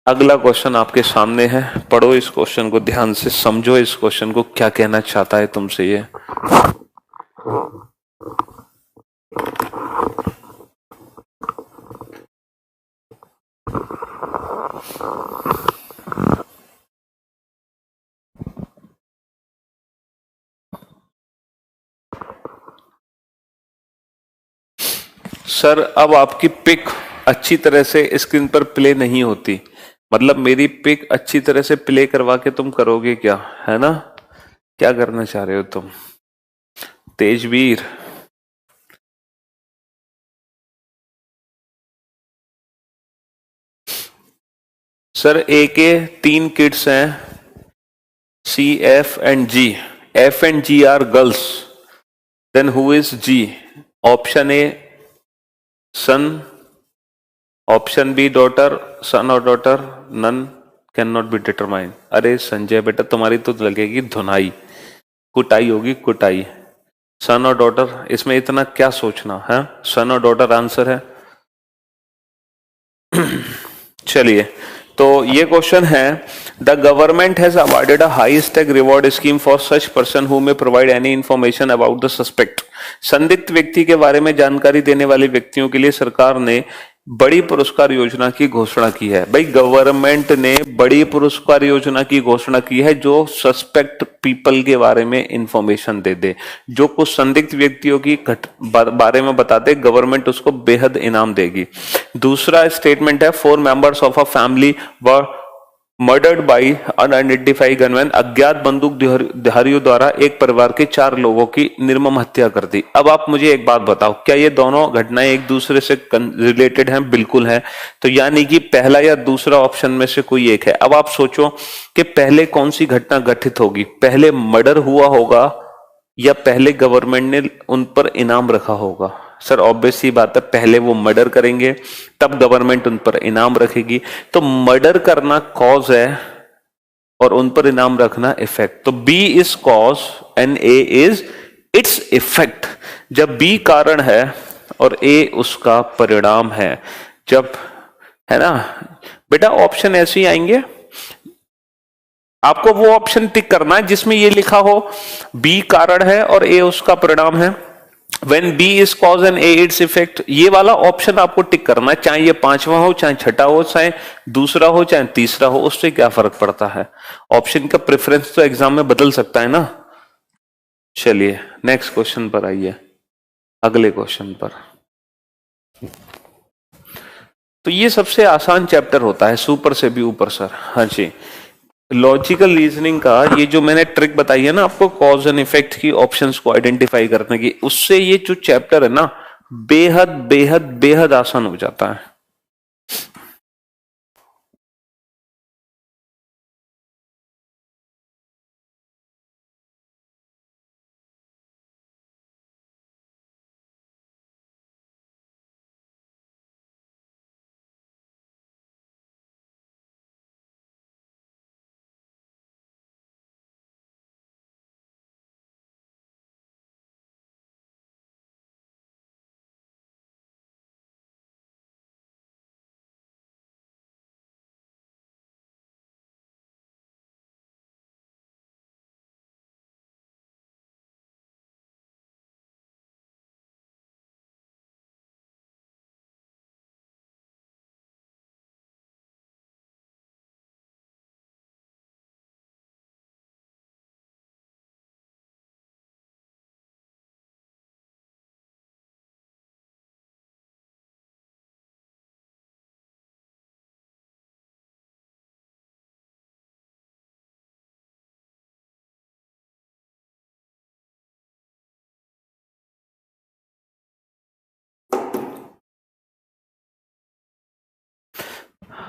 अगला क्वेश्चन आपके सामने है, पढ़ो इस क्वेश्चन को ध्यान से, समझो इस क्वेश्चन को क्या कहना चाहता है तुमसे ये। सर अब आपकी पिक अच्छी तरह से स्क्रीन पर प्ले नहीं होती, मतलब मेरी पिक अच्छी तरह से प्ले करवा के तुम करोगे क्या, है ना? क्या करना चाह रहे हो तुम तेजवीर? सर ए के 3 किड्स हैं, C F and G, F and G are girls, then who is G? Option A son, option B daughter, son or daughter, none cannot be determined. अरे संजय बेटा तुम्हारी तो लगेगी धुनाई, कुटाई होगी कुटाई। सन और डॉटर, इसमें इतना क्या सोचना है, सन और डॉटर आंसर है। चलिए, तो ये क्वेश्चन है, the government has awarded a high stake reward scheme for such person who may provide any information about the suspect. संदिग्ध व्यक्ति के बारे में जानकारी देने वाले व्यक्तियों के लिए सरकार ने बड़ी पुरस्कार योजना की घोषणा की है। भाई गवर्नमेंट ने बड़ी पुरस्कार योजना की घोषणा की है जो सस्पेक्ट पीपल के बारे में इंफॉर्मेशन दे दे, जो कुछ संदिग्ध व्यक्तियों की बारे में बता दे, गवर्नमेंट उसको बेहद इनाम देगी। दूसरा स्टेटमेंट है, 4 members of a family were murdered by unidentified gunman. अज्ञात बंदूकधारियों द्वारा एक परिवार के 4 लोगों की निर्मम हत्या कर दी। अब आप मुझे एक बात बताओ, क्या ये दोनों घटनाएं एक दूसरे से रिलेटेड हैं? बिल्कुल है। तो यानी कि पहला या दूसरा ऑप्शन में से कोई एक है। अब आप सोचो कि पहले कौन सी घटना घटित होगी, पहले मर्डर हुआ होगा या पहले गवर्नमेंट ने उन पर इनाम रखा होगा? सर ऑब्वियस सी बात है, पहले वो मर्डर करेंगे तब गवर्नमेंट उन पर इनाम रखेगी। तो मर्डर करना कॉज है और उन पर इनाम रखना इफेक्ट। तो B is cause and A is its effect. जब बी कारण है और ए उसका परिणाम है, जब, है ना बेटा, ऑप्शन ऐसे ही आएंगे। आपको वो ऑप्शन टिक करना है जिसमें ये लिखा हो बी कारण है और ए उसका परिणाम है। When B is cause and A its effect, ये वाला ऑप्शन आपको टिक करना है, चाहे ये 5वां हो, चाहे 6ठा हो, चाहे दूसरा हो, चाहे तीसरा हो, उससे क्या फर्क पड़ता है। ऑप्शन का प्रेफरेंस तो एग्जाम में बदल सकता है ना। चलिए नेक्स्ट क्वेश्चन पर आइए, अगले क्वेश्चन पर। तो ये सबसे आसान चैप्टर होता है, सुपर से भी ऊपर सर। हाँ जी, लॉजिकल रीजनिंग का ये जो मैंने ट्रिक बताई है ना आपको, कॉज एंड इफेक्ट की, ऑप्शंस को आइडेंटिफाई करने की, उससे ये जो चैप्टर है ना बेहद बेहद बेहद आसान हो जाता है।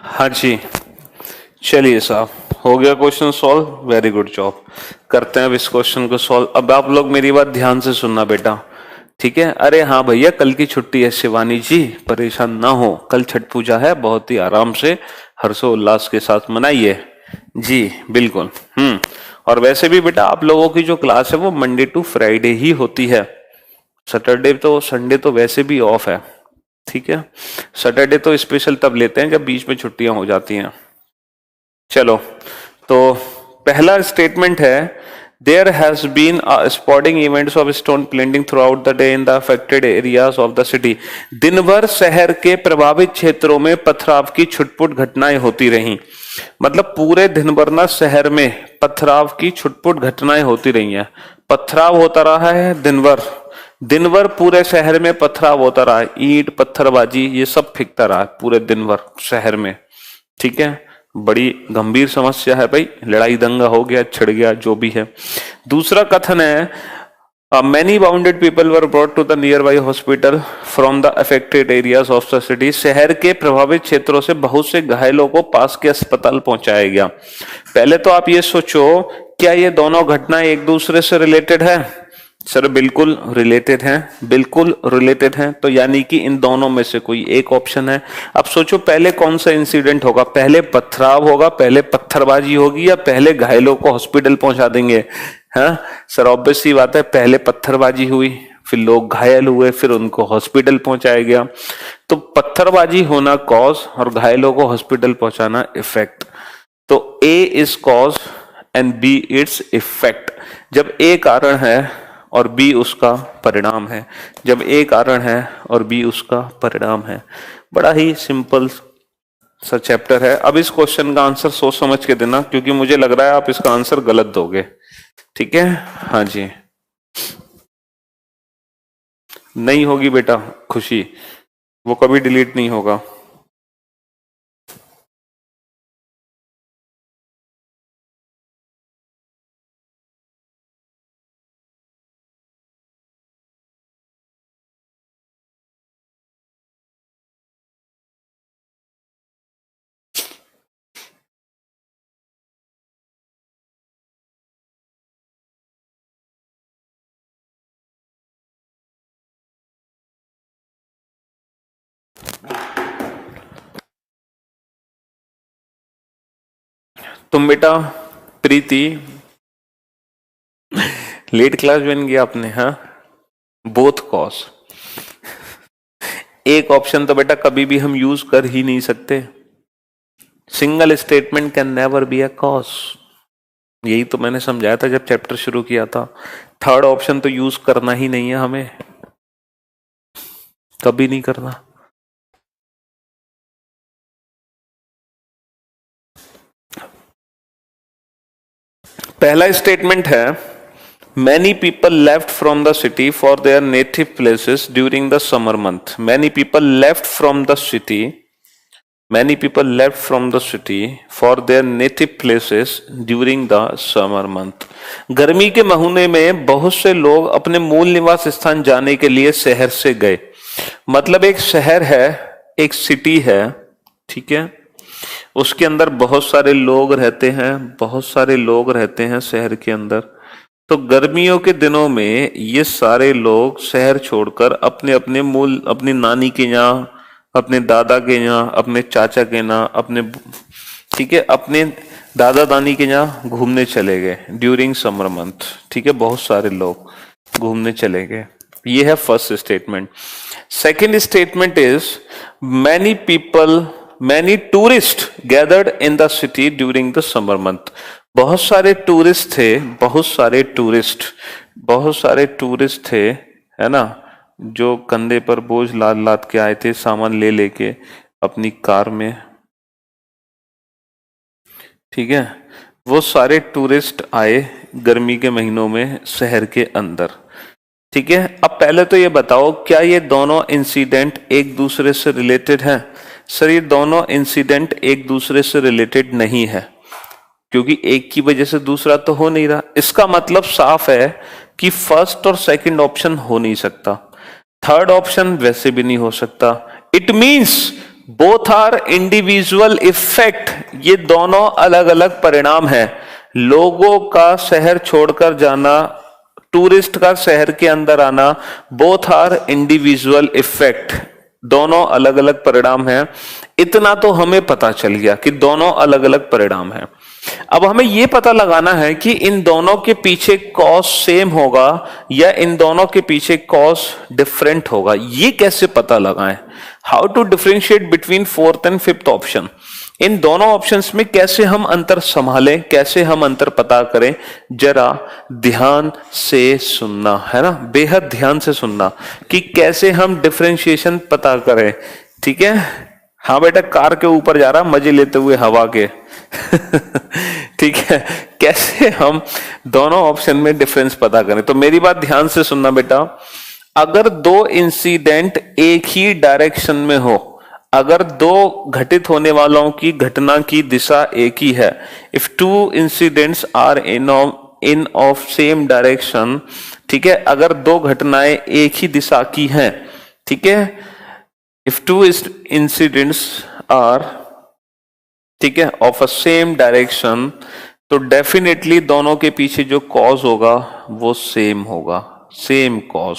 हाँ जी, चलिए साहब, हो गया question solve, very good job. करते हैं अब इस क्वेश्चन को सॉल्व। अब आप लोग मेरी बात ध्यान से सुनना बेटा, ठीक है? अरे हाँ भैया, कल की छुट्टी है शिवानी जी, परेशान ना हो, कल छठ पूजा है, बहुत ही आराम से हर्षोल्लास के साथ मनाइए जी, बिल्कुल। और वैसे भी बेटा आप लोगों की जो क्लास है वो मंडे टू फ्राइडे ही होती है, सैटरडे तो संडे तो वैसे भी ऑफ है, ठीक है? सैटरडे तो स्पेशल तब लेते हैं जब बीच में छुट्टियां हो जाती हैं। चलो, तो पहला स्टेटमेंट है, there has been spotting events of stone pelting throughout the day in the affected areas of the city. दिन भर शहर के प्रभावित क्षेत्रों में पथराव की छुटपुट घटनाएं होती रहीं। मतलब पूरे दिन भर ना शहर में पथराव की छुटपुट घटनाएं होती रही हैं। पथराव होता रहा है दिन भर पूरे शहर में पथराव होता रहा है, ईंट पत्थरबाजी ये सब फेंकता रहा है पूरे दिन भर शहर में, ठीक है? बड़ी गंभीर समस्या है भाई, लड़ाई दंगा हो गया, छिड़ गया, जो भी है। दूसरा कथन है, many bounded people were brought to the nearby hospital from the affected areas of the city. शहर के प्रभावित क्षेत्रों से बहुत से घायलों को पास के अस्पताल पहुंचाया गया। पहले तो आप ये सोचो क्या ये दोनों घटनाएं एक दूसरे से रिलेटेड है? सर बिल्कुल रिलेटेड हैं, बिल्कुल रिलेटेड हैं। तो यानी कि इन दोनों में से कोई एक ऑप्शन है। अब सोचो पहले कौन सा इंसिडेंट होगा, पहले पथराव होगा, पहले पत्थरबाजी होगी, या पहले घायलों को हॉस्पिटल पहुंचा देंगे? हाँ सर ऑब्वियस सी बात है, पहले पत्थरबाजी हुई, फिर लोग घायल हुए, फिर उनको हॉस्पिटल पहुंचाया गया। तो पत्थरबाजी होना कॉज और घायलों को हॉस्पिटल पहुंचाना इफेक्ट। तो A is cause and B its effect. जब ए कारण है और बी उसका परिणाम है, जब ए कारण है और बी उसका परिणाम है। बड़ा ही सिंपल सा चैप्टर है। अब इस क्वेश्चन का आंसर सोच समझ के देना, क्योंकि मुझे लग रहा है आप इसका आंसर गलत दोगे। ठीक है, हाँ जी। नहीं होगी बेटा खुशी, वो कभी डिलीट नहीं होगा। तुम बेटा प्रीति लेट क्लास ज्वाइन किया आपने? हाँ, बोथ कॉज। एक ऑप्शन तो बेटा कभी भी हम यूज कर ही नहीं सकते। Single statement can never be a cause. यही तो मैंने समझाया था जब चैप्टर शुरू किया था। थर्ड ऑप्शन तो यूज करना ही नहीं है हमें, कभी नहीं करना। पहला स्टेटमेंट है many people left from the city for their native places during the summer month. Many people left from the city, many people left from the city for their native places during the summer month. गर्मी के महीने में बहुत से लोग अपने मूल निवास स्थान जाने के लिए शहर से गए। मतलब एक शहर है, एक सिटी है, ठीक है, उसके अंदर बहुत सारे लोग रहते हैं, बहुत सारे लोग रहते हैं शहर के अंदर। तो गर्मियों के दिनों में ये सारे लोग शहर छोड़कर अपने अपने मूल, अपनी नानी के यहाँ, अपने दादा के यहाँ, अपने चाचा के यहाँ, अपने, ठीक है, अपने दादा दानी के यहाँ घूमने चले गए ड्यूरिंग समर मंथ। ठीक है, बहुत सारे लोग घूमने चले गए। ये है first statement. Second statement is many people, many tourist gathered in the city during the summer month. बहुत सारे टूरिस्ट थे, बहुत सारे टूरिस्ट, बहुत सारे टूरिस्ट थे, है ना, जो कंधे पर बोझ लाद लाद के आए थे, सामान ले लेके अपनी कार में। ठीक है, वो सारे टूरिस्ट आए गर्मी के महीनों में शहर के अंदर। ठीक है, अब पहले तो ये बताओ क्या ये दोनों इंसिडेंट एक दूसरे से रिलेटेड हैं? सर ये दोनों इंसिडेंट एक दूसरे से रिलेटेड नहीं है, क्योंकि एक की वजह से दूसरा तो हो नहीं रहा। इसका मतलब साफ है कि फर्स्ट और सेकंड ऑप्शन हो नहीं सकता, थर्ड ऑप्शन वैसे भी नहीं हो सकता। It means both are individual effect. ये दोनों अलग अलग परिणाम है। लोगों का शहर छोड़कर जाना, टूरिस्ट का शहर के अंदर आना, बोथ आर इंडिविजुअल इफेक्ट, दोनों अलग अलग परिणाम हैं। इतना तो हमें पता चल गया कि दोनों अलग अलग परिणाम हैं। अब हमें यह पता लगाना है कि इन दोनों के पीछे कॉज सेम होगा या इन दोनों के पीछे कॉज डिफरेंट होगा। ये कैसे पता लगाएं? How to differentiate between fourth and fifth option. इन दोनों ऑप्शंस में कैसे हम अंतर संभालें, कैसे हम अंतर पता करें, जरा ध्यान से सुनना, है ना, बेहद ध्यान से सुनना कि कैसे हम डिफरेंशिएशन पता करें। ठीक है, हाँ बेटा कार के ऊपर जा रहा मजे लेते हुए हवा के ठीक है, कैसे हम दोनों ऑप्शन में डिफरेंस पता करें। तो मेरी बात ध्यान से सुनना बेटा। अगर दो इंसिडेंट एक ही डायरेक्शन में हो, अगर दो घटित होने वालों की घटना की दिशा एक ही है, if two incidents are in of same direction, ठीक है, अगर दो घटनाएं एक ही दिशा की हैं, ठीक है, इफ टू इंसिडेंट्स आर, ठीक है, ऑफ अ सेम डायरेक्शन, तो डेफिनेटली दोनों के पीछे जो कॉज होगा वो सेम होगा, same cause.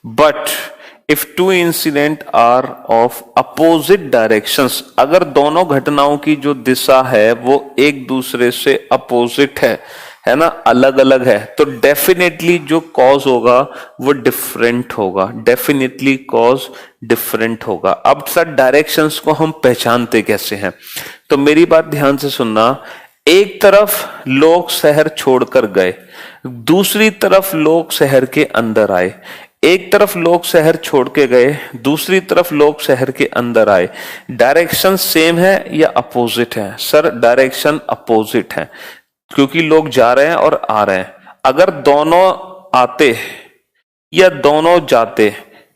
But if two incident are of opposite directions, अगर दोनों घटनाओं की जो दिशा है वो एक दूसरे से अपोजिट है ना, अलग अलग है, तो डेफिनेटली जो कॉज होगा वो डिफरेंट होगा, डेफिनेटली कॉज डिफरेंट होगा। अब सर डायरेक्शंस को हम पहचानते कैसे हैं? तो मेरी बात ध्यान से सुनना। एक तरफ लोग शहर छोड़कर गए, दूसरी तरफ लोग शहर के अंदर आए। एक तरफ लोग शहर छोड़ के गए, दूसरी तरफ लोग शहर के अंदर आए। डायरेक्शन सेम है या अपोजिट है? सर डायरेक्शन अपोजिट है, क्योंकि लोग जा रहे हैं और आ रहे हैं। अगर दोनों आते या दोनों जाते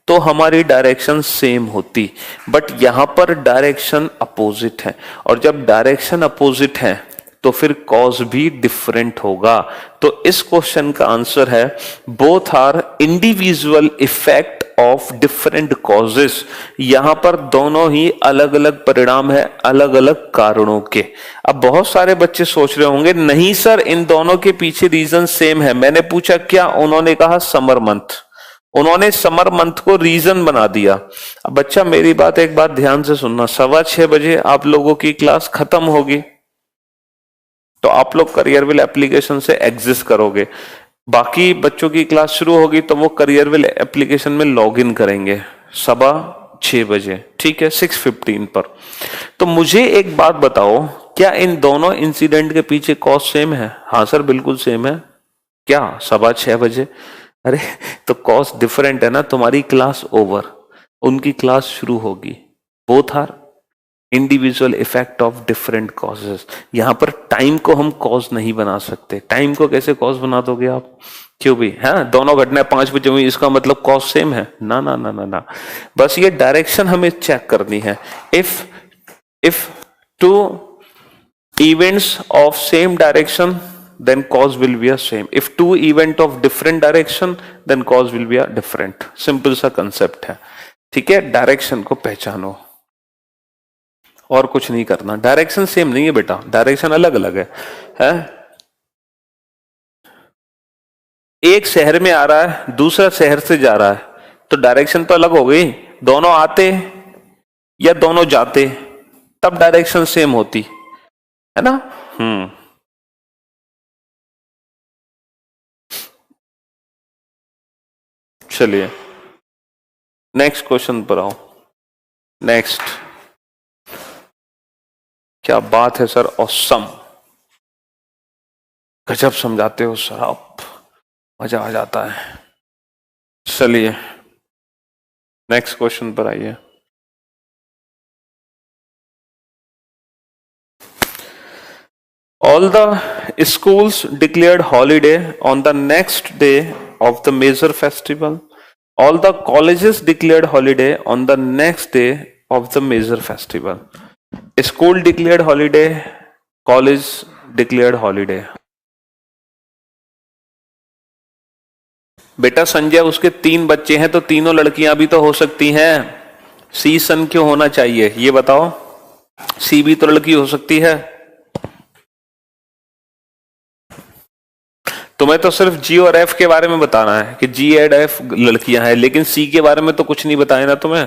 तो हमारी डायरेक्शन सेम होती, बट यहां पर डायरेक्शन अपोजिट है, और जब डायरेक्शन अपोजिट है तो फिर कॉज भी डिफरेंट होगा। तो इस क्वेश्चन का आंसर है both are individual effect of different causes. यहां पर दोनों ही अलग अलग परिणाम है, अलग अलग कारणों के। अब बहुत सारे बच्चे सोच रहे होंगे नहीं सर इन दोनों के पीछे रीजन सेम है। मैंने पूछा क्या? उन्होंने कहा समर मंथ। उन्होंने समर मंथ को रीजन बना दिया। अब बच्चा मेरी बात एक बात ध्यान से सुनना, 6:15 बजे आप लोगों की क्लास खत्म होगी, तो आप लोग करियरविल एप्लीकेशन से एग्जिस्ट करोगे। बाकी बच्चों की क्लास शुरू होगी तो वो करियरविल एप्लीकेशन में लॉगिन करेंगे 6:15 बजे, ठीक है, 6:15 पर। तो मुझे एक बात बताओ, क्या इन दोनों इंसिडेंट के पीछे कॉज सेम है? हाँ सर बिल्कुल सेम है। क्या 6:15 बजे? अरे तो कॉज डिफरेंट है ना। तुम्हारी क्लास ओवर, उनकी क्लास शुरू होगी। Both are individual effect of different causes. यहां पर टाइम को हम कॉज नहीं बना सकते। टाइम को कैसे कॉज बना दोगे आप? क्यों भी? हाँ दोनों घटनाएं 5 बजे हुई, इसका मतलब कॉज सेम है? ना ना ना ना ना, बस ये डायरेक्शन हमें चेक करनी है। If to events of same direction then cause will be a same. If two event of different direction then cause will be a different. Simple सा concept है, ठीक है। डायरेक्शन को पहचानो और कुछ नहीं करना। डायरेक्शन सेम नहीं है बेटा, डायरेक्शन अलग अलग है? एक शहर में आ रहा है, दूसरा शहर से जा रहा है, तो डायरेक्शन तो अलग हो गई। दोनों आते या दोनों जाते तब डायरेक्शन सेम होती है ना। चलिए नेक्स्ट क्वेश्चन पर आओ। नेक्स्ट, क्या बात है सर, ऑसम, गजब समझाते हो सर आप, मजा आ जाता है। चलिए नेक्स्ट क्वेश्चन पर आइए। All the schools declared holiday on the next day of the major festival. All the colleges declared holiday on the next day of the major festival. School declared holiday, college declared holiday. बेटा संजय उसके 3 बच्चे हैं तो तीनों लड़कियां भी तो हो सकती हैं। सी सन क्यों होना चाहिए ये बताओ? सी भी तो लड़की हो सकती है। तुम्हें तो सिर्फ जी और एफ के बारे में बताना है कि जी एंड एफ लड़कियां हैं, लेकिन सी के बारे में तो कुछ नहीं बताया ना तुम्हें।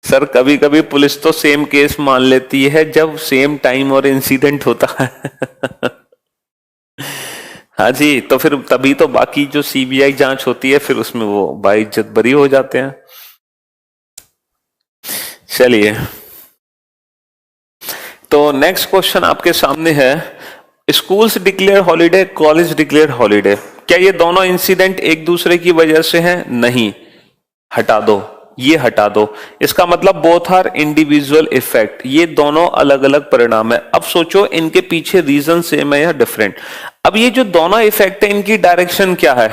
सर कभी कभी पुलिस तो सेम केस मान लेती है जब सेम टाइम और इंसिडेंट होता है। हाँ जी, तो फिर तभी तो बाकी जो सीबीआई जांच होती है फिर उसमें वो बाइज्जत बरी हो जाते हैं। चलिए तो नेक्स्ट क्वेश्चन आपके सामने है, schools declare holiday, college declare holiday. क्या ये दोनों इंसिडेंट एक दूसरे की वजह से हैं? नहीं, हटा दो, ये हटा दो। इसका मतलब बोथ आर इंडिविजुअल इफेक्ट, ये दोनों अलग अलग परिणाम है। अब सोचो इनके पीछे रीजन सेम है या डिफरेंट। अब ये जो दोनों इफेक्ट है इनकी डायरेक्शन क्या है?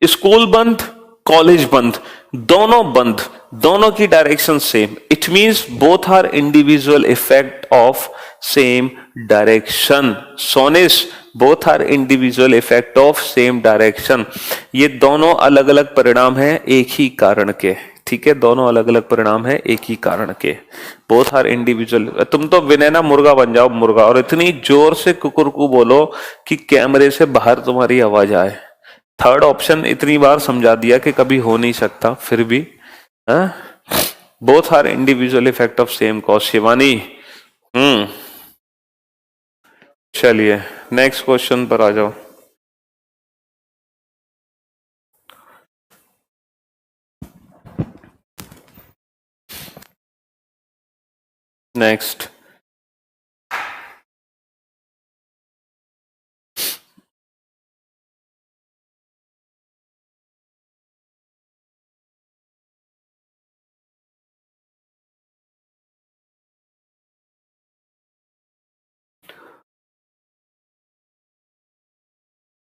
स्कूल बंद, कॉलेज बंद, दोनों बंद, दोनों की direction same. It means both are individual effect of same direction. So this both are individual effect of same direction. ये दोनों अलग अलग परिणाम हैं एक ही कारण के, ठीक है, दोनों अलग अलग परिणाम है एक ही कारण के। Both are individual. तुम तो विनय ना मुर्गा बन जाओ, मुर्गा, और इतनी जोर से कुकुरकू बोलो कि कैमरे से बाहर तुम्हारी आवाज आए। थर्ड ऑप्शन इतनी बार समझा दिया कि कभी हो नहीं सकता, फिर भी both are individual effect of same cause. Shivani, चलिए नेक्स्ट क्वेश्चन पर आ जाओ। नेक्स्ट,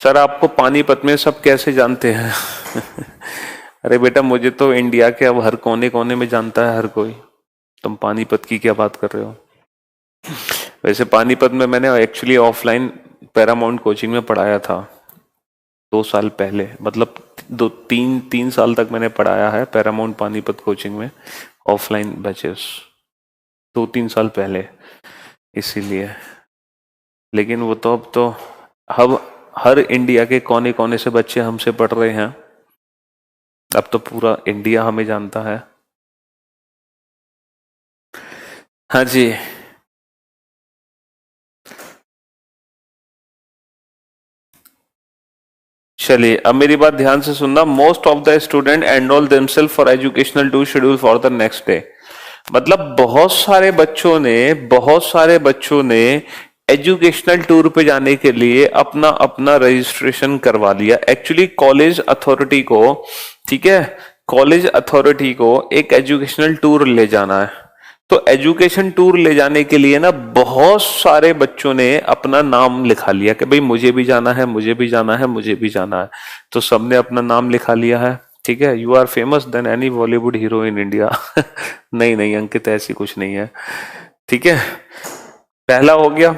सर आपको पानीपत में सब कैसे जानते हैं? अरे बेटा मुझे तो इंडिया के अब हर कोने कोने में जानता है हर कोई, तुम पानीपत की क्या बात कर रहे हो? वैसे पानीपत में मैंने एक्चुअली ऑफलाइन पैरामाउंट कोचिंग में पढ़ाया था 2 साल पहले, मतलब 2-3 साल तक मैंने पढ़ाया है पैरामाउंट पानीपत कोचिंग में, ऑफलाइन बैचेस 2-3 साल पहले, इसीलिए। लेकिन वो तो अब हर इंडिया के कोने कोने से बच्चे हमसे पढ़ रहे हैं, अब तो पूरा इंडिया हमें जानता है। हाँ जी, चलिए अब मेरी बात ध्यान से सुनना। Most of the student enrol themself for educational tour schedule for the next day. मतलब बहुत सारे बच्चों ने एजुकेशनल टूर पे जाने के लिए अपना अपना रजिस्ट्रेशन करवा लिया। एक्चुअली कॉलेज अथॉरिटी को, ठीक है, कॉलेज अथॉरिटी को एक एजुकेशनल टूर ले जाना है, तो एजुकेशन टूर ले जाने के लिए ना बहुत सारे बच्चों ने अपना नाम लिखा लिया कि भाई मुझे भी जाना है, मुझे भी जाना है, मुझे भी जाना है। तो सबने अपना नाम लिखा लिया है, ठीक है। You are famous than any Bollywood hero in India. नहीं नहीं अंकित, ऐसी कुछ नहीं है, ठीक है। पहला हो गया।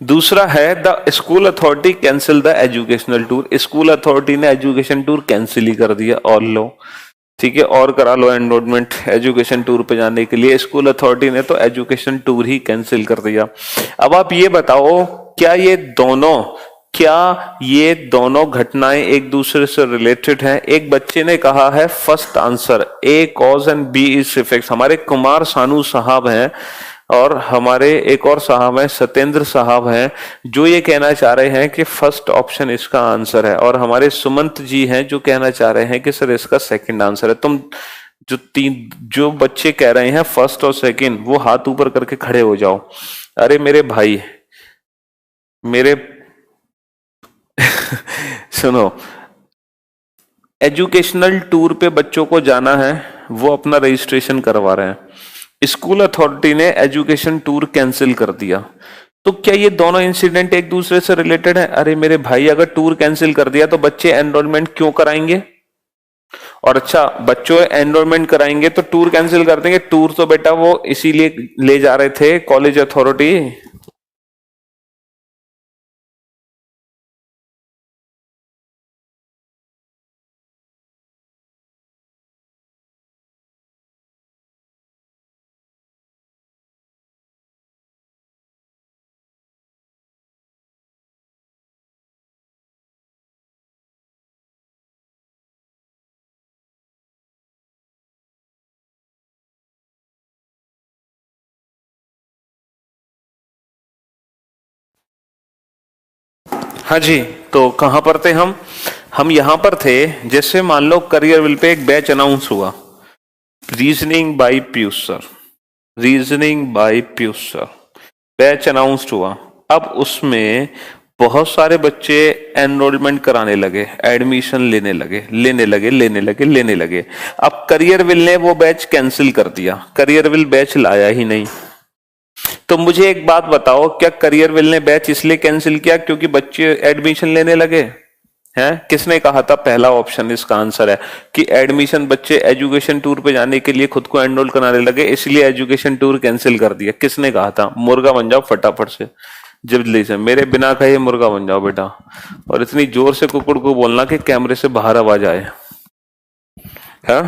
दूसरा है the school authority cancel the educational tour. School authority ने एजुकेशन टूर कैंसिल ही कर दिया, और लो, ठीक है, और करा लो एनरोलमेंट एजुकेशन टूर पे जाने के लिए। स्कूल अथॉरिटी ने तो एजुकेशन टूर ही कैंसिल कर दिया। अब आप ये बताओ, क्या ये दोनों घटनाएं एक दूसरे से रिलेटेड हैं? एक बच्चे ने कहा है first answer A cause and B is effect. हमारे कुमार सानू साहब हैं और हमारे एक और साहब हैं सत्येंद्र साहब हैं, जो ये कहना चाह रहे हैं कि फर्स्ट ऑप्शन इसका आंसर है, और हमारे सुमंत जी हैं जो कहना चाह रहे हैं कि सर इसका सेकंड आंसर है। तुम जो बच्चे कह रहे हैं फर्स्ट और सेकंड, वो हाथ ऊपर करके खड़े हो जाओ। अरे मेरे भाई, मेरे सुनो, एजुकेशनल टूर पे बच्चों को जाना है, वो अपना रजिस्ट्रेशन करवा रहे हैं, स्कूल अथॉरिटी ने एजुकेशन टूर कैंसिल कर दिया, तो क्या ये दोनों इंसिडेंट एक दूसरे से रिलेटेड है? अरे मेरे भाई, अगर टूर कैंसिल कर दिया तो बच्चे एनरोलमेंट क्यों कराएंगे? और अच्छा, बच्चों एनरोलमेंट कराएंगे तो टूर कैंसिल कर देंगे? टूर तो बेटा वो इसीलिए ले जा रहे थे कॉलेज अथॉरिटी। हाँ जी, तो कहां पर थे हम यहां पर थे, जैसे मान लो करियर विल पे एक बैच अनाउंस हुआ, reasoning bye Piyush sir, reasoning bye Piyush sir, batch announced हुआ। अब उसमें बहुत सारे बच्चे एनरोलमेंट कराने लगे, एडमिशन लेने लगे। अब करियर विल ने वो बैच कैंसिल कर दिया, करियर विल बैच लाया ही नहीं। तो मुझे एक बात बताओ, क्या करियर विल ने बैच इसलिए कैंसिल किया क्योंकि बच्चे एडमिशन लेने लगे हैं? किसने कहा था पहला ऑप्शन इसका आंसर है कि एडमिशन, बच्चे एजुकेशन टूर पे जाने के लिए खुद को एनरोल कराने लगे, इसलिए एजुकेशन टूर कैंसिल कर दिया? किसने कहा था? मुर्गा बन जाओ फटाफट से, जल्दी से मेरे बिना कहे मुर्गा बन जाओ बेटा, और इतनी जोर से कुकुड़ को बोलना कि कैमरे से बाहर आवाज आए। हाँ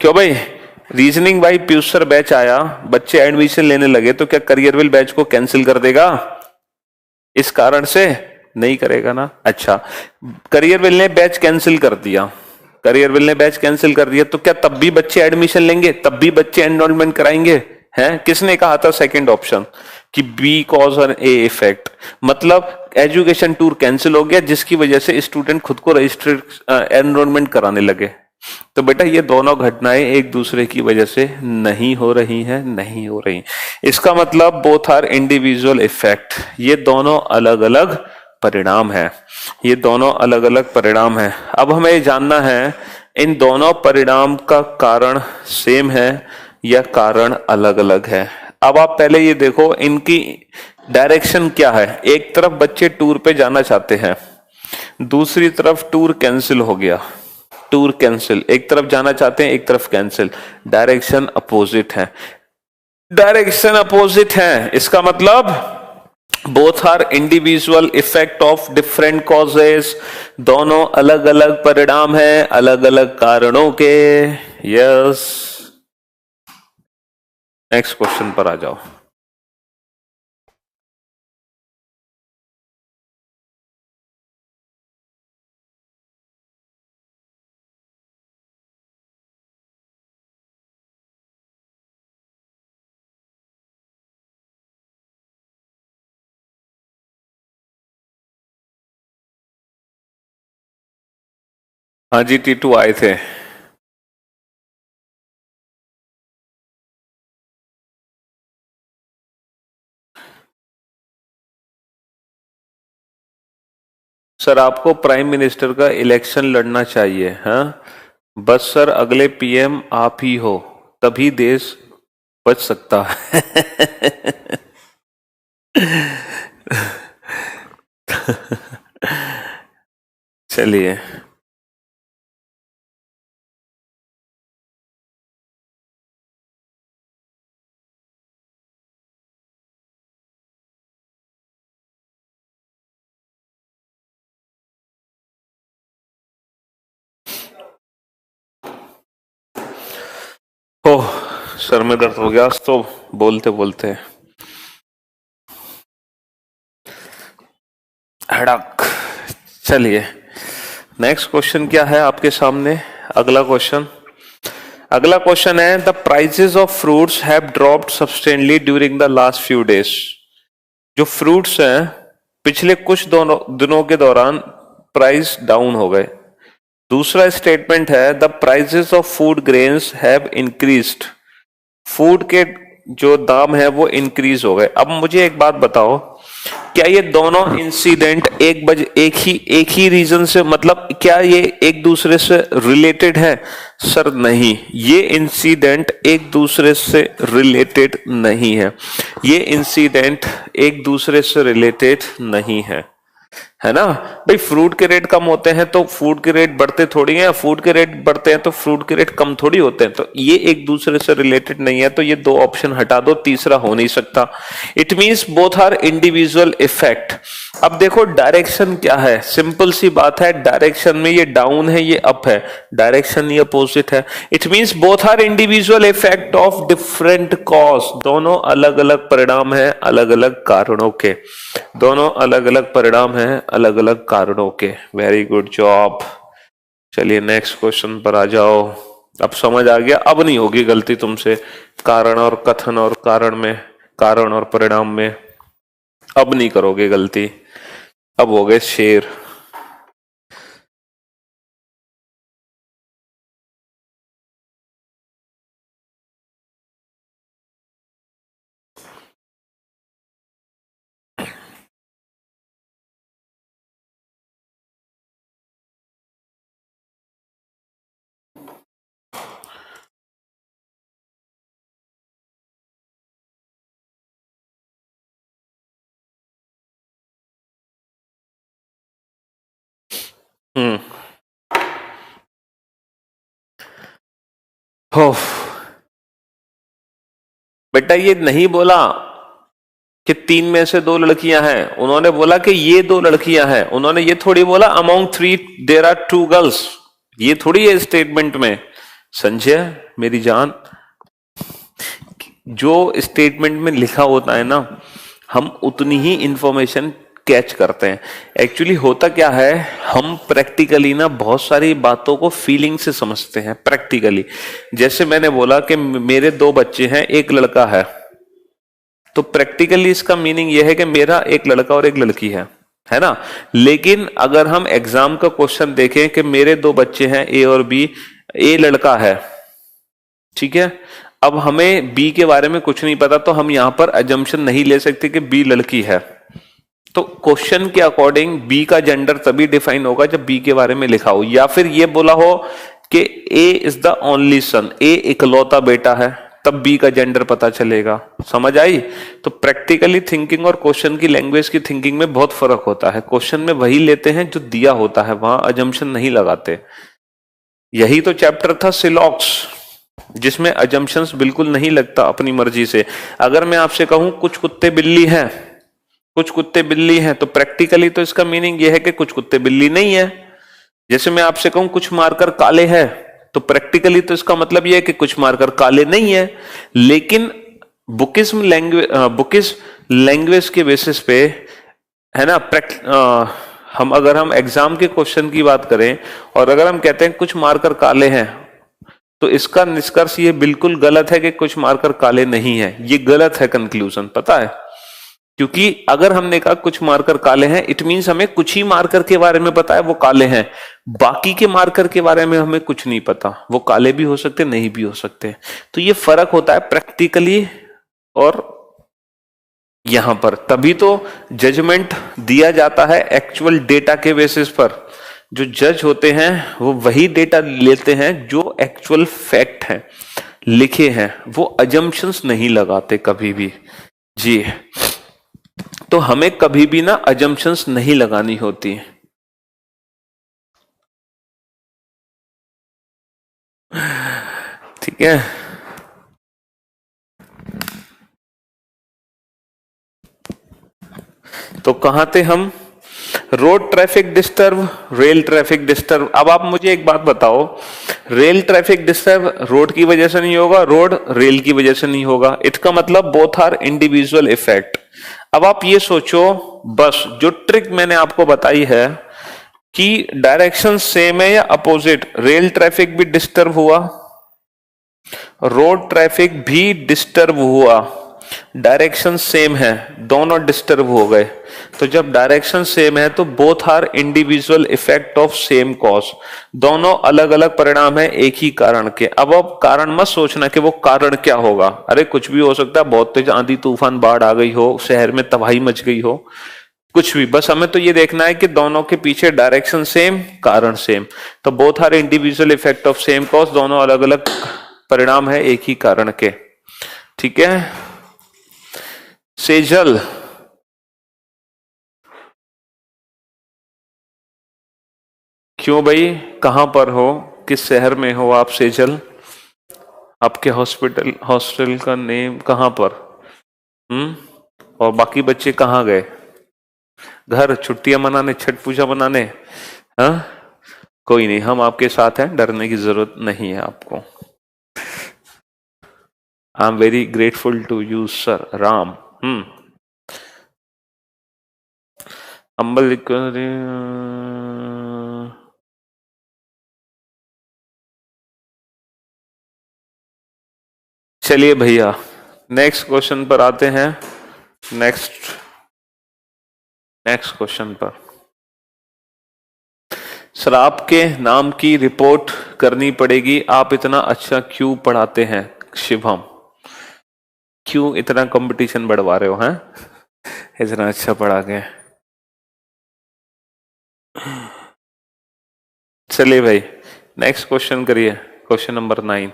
क्यों भाई, रीजनिंग भाई पीयूष सर बैच आया, बच्चे एडमिशन लेने लगे, तो क्या करियरविल बैच को कैंसिल कर देगा इस कारण से? नहीं करेगा ना। अच्छा, करियरविल ने बैच कैंसिल कर दिया, करियरविल ने बैच कैंसिल कर दिया, तो क्या तब भी बच्चे एडमिशन लेंगे, तब भी बच्चे एनरोलमेंट कराएंगे? हैं, किसने कहा था सेकंड ऑप्शन कि बी कॉज और ए इफेक्ट, मतलब एजुकेशन टूर कैंसिल हो गया जिसकी वजह से स्टूडेंट खुद को रजिस्टर एनरोलमेंट कराने लगे। तो बेटा ये दोनों घटनाएं एक दूसरे की वजह से नहीं हो रही हैं, नहीं हो रही। इसका मतलब बोथ आर इंडिविजुअल इफेक्ट, ये दोनों अलग अलग परिणाम है, ये दोनों अलग अलग परिणाम है। अब हमें ये जानना है इन दोनों परिणाम का कारण सेम है या कारण अलग अलग है। अब आप पहले ये देखो इनकी डायरेक्शन क्या है। एक तरफ बच्चे टूर पे जाना चाहते हैं, दूसरी तरफ टूर कैंसिल हो गया, टूर कैंसिल, एक तरफ जाना चाहते हैं एक तरफ कैंसिल, डायरेक्शन अपोजिट है, डायरेक्शन अपोजिट है। इसका मतलब both are individual effect of different causes, दोनों अलग अलग परिणाम हैं अलग अलग कारणों के। यस, नेक्स्ट क्वेश्चन पर आ जाओ। हाँ जी, T2 आए थे। सर आपको प्राइम मिनिस्टर का इलेक्शन लड़ना चाहिए। हाँ बस सर अगले पीएम आप ही हो, तभी देश बच सकता है। चलिए, ओह सर में दर्द हो गया आज तो बोलते बोलते। हड़क। चलिए, नेक्स्ट क्वेश्चन क्या है आपके सामने? अगला क्वेश्चन, अगला क्वेश्चन है the prices of fruits have dropped substantially during the last few days. जो फ्रूट्स हैं पिछले कुछ दिनों के दौरान प्राइस डाउन हो गए। दूसरा स्टेटमेंट है the prices of food grains have increased, food के जो दाम है वो इंक्रीज हो गए। अब मुझे एक बात बताओ, क्या ये दोनों इंसिडेंट एक ही रीजन से, मतलब क्या ये एक दूसरे से रिलेटेड है? सर नहीं, ये इंसिडेंट एक दूसरे से रिलेटेड नहीं है, ये इंसिडेंट एक दूसरे से रिलेटेड नहीं है ना भाई। फ्रूट के रेट कम होते हैं तो फूड के रेट बढ़ते थोड़ी हैं, फूड के रेट बढ़ते हैं तो फ्रूट के रेट कम थोड़ी होते हैं, तो ये एक दूसरे से रिलेटेड नहीं है, तो ये दो ऑप्शन हटा दो, तीसरा हो नहीं सकता। It means both are individual effect. अब देखो डायरेक्शन क्या है, सिंपल सी बात है, डायरेक्शन में ये डाउन है ये अप है, डायरेक्शन ये अपोजिट है। It means both are individual effect of different cause, दोनों अलग अलग परिणाम है अलग अलग कारणों के, दोनों अलग अलग परिणाम है अलग अलग कारणों के। Very good job. चलिए नेक्स्ट क्वेश्चन पर आ जाओ। अब समझ आ गया, अब नहीं होगी गलती तुमसे कारण और कथन और कारण में, कारण और परिणाम में अब नहीं करोगे गलती, अब हो गए शेर। हम्म, हो बेटा ये नहीं बोला कि 3 में से 2 लड़कियां हैं, उन्होंने बोला कि ये 2 लड़कियां हैं, उन्होंने ये थोड़ी बोला अमॉन्ग 3 देयर आर 2 गर्ल्स, ये थोड़ी है स्टेटमेंट में। संजय मेरी जान, जो स्टेटमेंट में लिखा होता है ना, हम उतनी ही इंफॉर्मेशन कैच करते हैं। एक्चुअली होता क्या है, हम प्रैक्टिकली ना बहुत सारी बातों को फीलिंग से समझते हैं प्रैक्टिकली। जैसे मैंने बोला कि मेरे 2 बच्चे हैं, एक लड़का तो प्रैक्टिकली इसका मीनिंग यह है कि मेरा एक लड़का और एक लड़की है ना। लेकिन अगर हम एग्जाम का क्वेश्चन देखें कि मेरे 2 बच्चे हैं ए और बी, ए लड़का है, ठीक है, अब हमें बी के बारे में कुछ नहीं पता, तो हम यहां पर अजम्पशन नहीं ले सकते कि बी लड़की है। तो क्वेश्चन के अकॉर्डिंग बी का जेंडर तभी डिफाइन होगा जब बी के बारे में लिखा हो, या फिर ये बोला हो कि A is the only son, ए इकलौता बेटा है, तब बी का जेंडर पता चलेगा। समझ आई? तो प्रैक्टिकली थिंकिंग और क्वेश्चन की लैंग्वेज की थिंकिंग में बहुत फर्क होता है। क्वेश्चन में वही लेते हैं जो दिया होता है, वहां अजम्पशन नहीं लगाते। यही तो चैप्टर था सिलॉक्स, जिसमें अजम्पशंस बिल्कुल नहीं लगता अपनी मर्जी से। अगर मैं आपसे कहूं कुछ कुत्ते बिल्ली हैं, कुछ कुत्ते बिल्ली हैं, तो प्रैक्टिकली तो इसका मीनिंग यह है कि कुछ कुत्ते बिल्ली नहीं है। जैसे मैं आपसे कहूं कुछ मार्कर काले हैं, तो प्रैक्टिकली तो इसका मतलब यह है कि कुछ मार्कर काले नहीं है। लेकिन बुकिश लैंग्वेज के बेसिस पे, है ना, अगर हम एग्जाम के क्वेश्चन की बात करें और अगर हम कहते हैं कुछ मार्कर काले हैं, तो इसका निष्कर्ष ये बिल्कुल गलत है कि कुछ मार्कर काले नहीं है। ये गलत है कंक्लूजन, पता है? क्योंकि अगर हमने कहा कुछ मार्कर काले हैं, इट मींस हमें कुछ ही मार्कर के बारे में पता है वो काले हैं, बाकी के मार्कर के बारे में हमें कुछ नहीं पता, वो काले भी हो सकते नहीं भी हो सकते। तो ये फर्क होता है प्रैक्टिकली और यहां पर। तभी तो जजमेंट दिया जाता है एक्चुअल डेटा के बेसिस पर। जो जज होते हैं वो वही डेटा लेते हैं जो एक्चुअल फैक्ट हैं, लिखे हैं, वो अजम्पशंस नहीं लगाते कभी भी जी। तो हमें कभी भी ना अजम्पशंस नहीं लगानी होती। ठीक है, तो कहां थे हम? Road traffic disturb, rail traffic disturb. अब आप मुझे एक बात बताओ, रेल ट्रैफिक डिस्टर्ब रोड की वजह से नहीं होगा, रोड रेल की वजह से नहीं होगा। इसका मतलब बोथ आर इंडिविजुअल इफेक्ट। अब आप ये सोचो, बस जो ट्रिक मैंने आपको बताई है कि डायरेक्शन सेम है या अपोजिट, रेल ट्रैफिक भी डिस्टर्ब हुआ, रोड ट्रैफिक भी डिस्टर्ब हुआ, डायरेक्शन सेम है, दोनों डिस्टर्ब हो गए। तो जब डायरेक्शन सेम है तो both are individual effect of same cause, दोनों अलग अलग परिणाम है एक ही कारण के। अब आप कारण मत सोचना कि वो कारण क्या होगा, अरे कुछ भी हो सकता है, बहुत तेज आंधी तूफान बाढ़ आ गई हो, शहर में तबाही मच गई हो, कुछ भी, बस हमें तो ये देखना है कि दोनों के पीछे डायरेक्शन सेम, कारण सेम। तो both are individual effect of same cause, दोनों अलग अलग परिणाम है एक ही कारण के। ठीक है, सेजल क्यों भाई, कहां पर हो, किस शहर में हो आप सेजल? आपके हॉस्पिटल हॉस्टल का नेम कहां पर? हम्म, और बाकी बच्चे कहां गए? घर छुट्टियां मनाने, छठ पूजा मनाने? हाँ, कोई नहीं, हम आपके साथ हैं, डरने की जरूरत नहीं है आपको। I am very grateful to you sir Ram. Ambal, चलिए भैया नेक्स्ट क्वेश्चन पर आते हैं। नेक्स्ट नेक्स्ट क्वेश्चन पर, सर आपके नाम की रिपोर्ट करनी पड़ेगी, आप इतना अच्छा क्यों पढ़ाते हैं? शिवम, क्यों इतना कंपटीशन बढ़वा रहे हो हैं? इतना अच्छा पढ़ा के। चलिए भाई नेक्स्ट क्वेश्चन करिए, क्वेश्चन नंबर 9।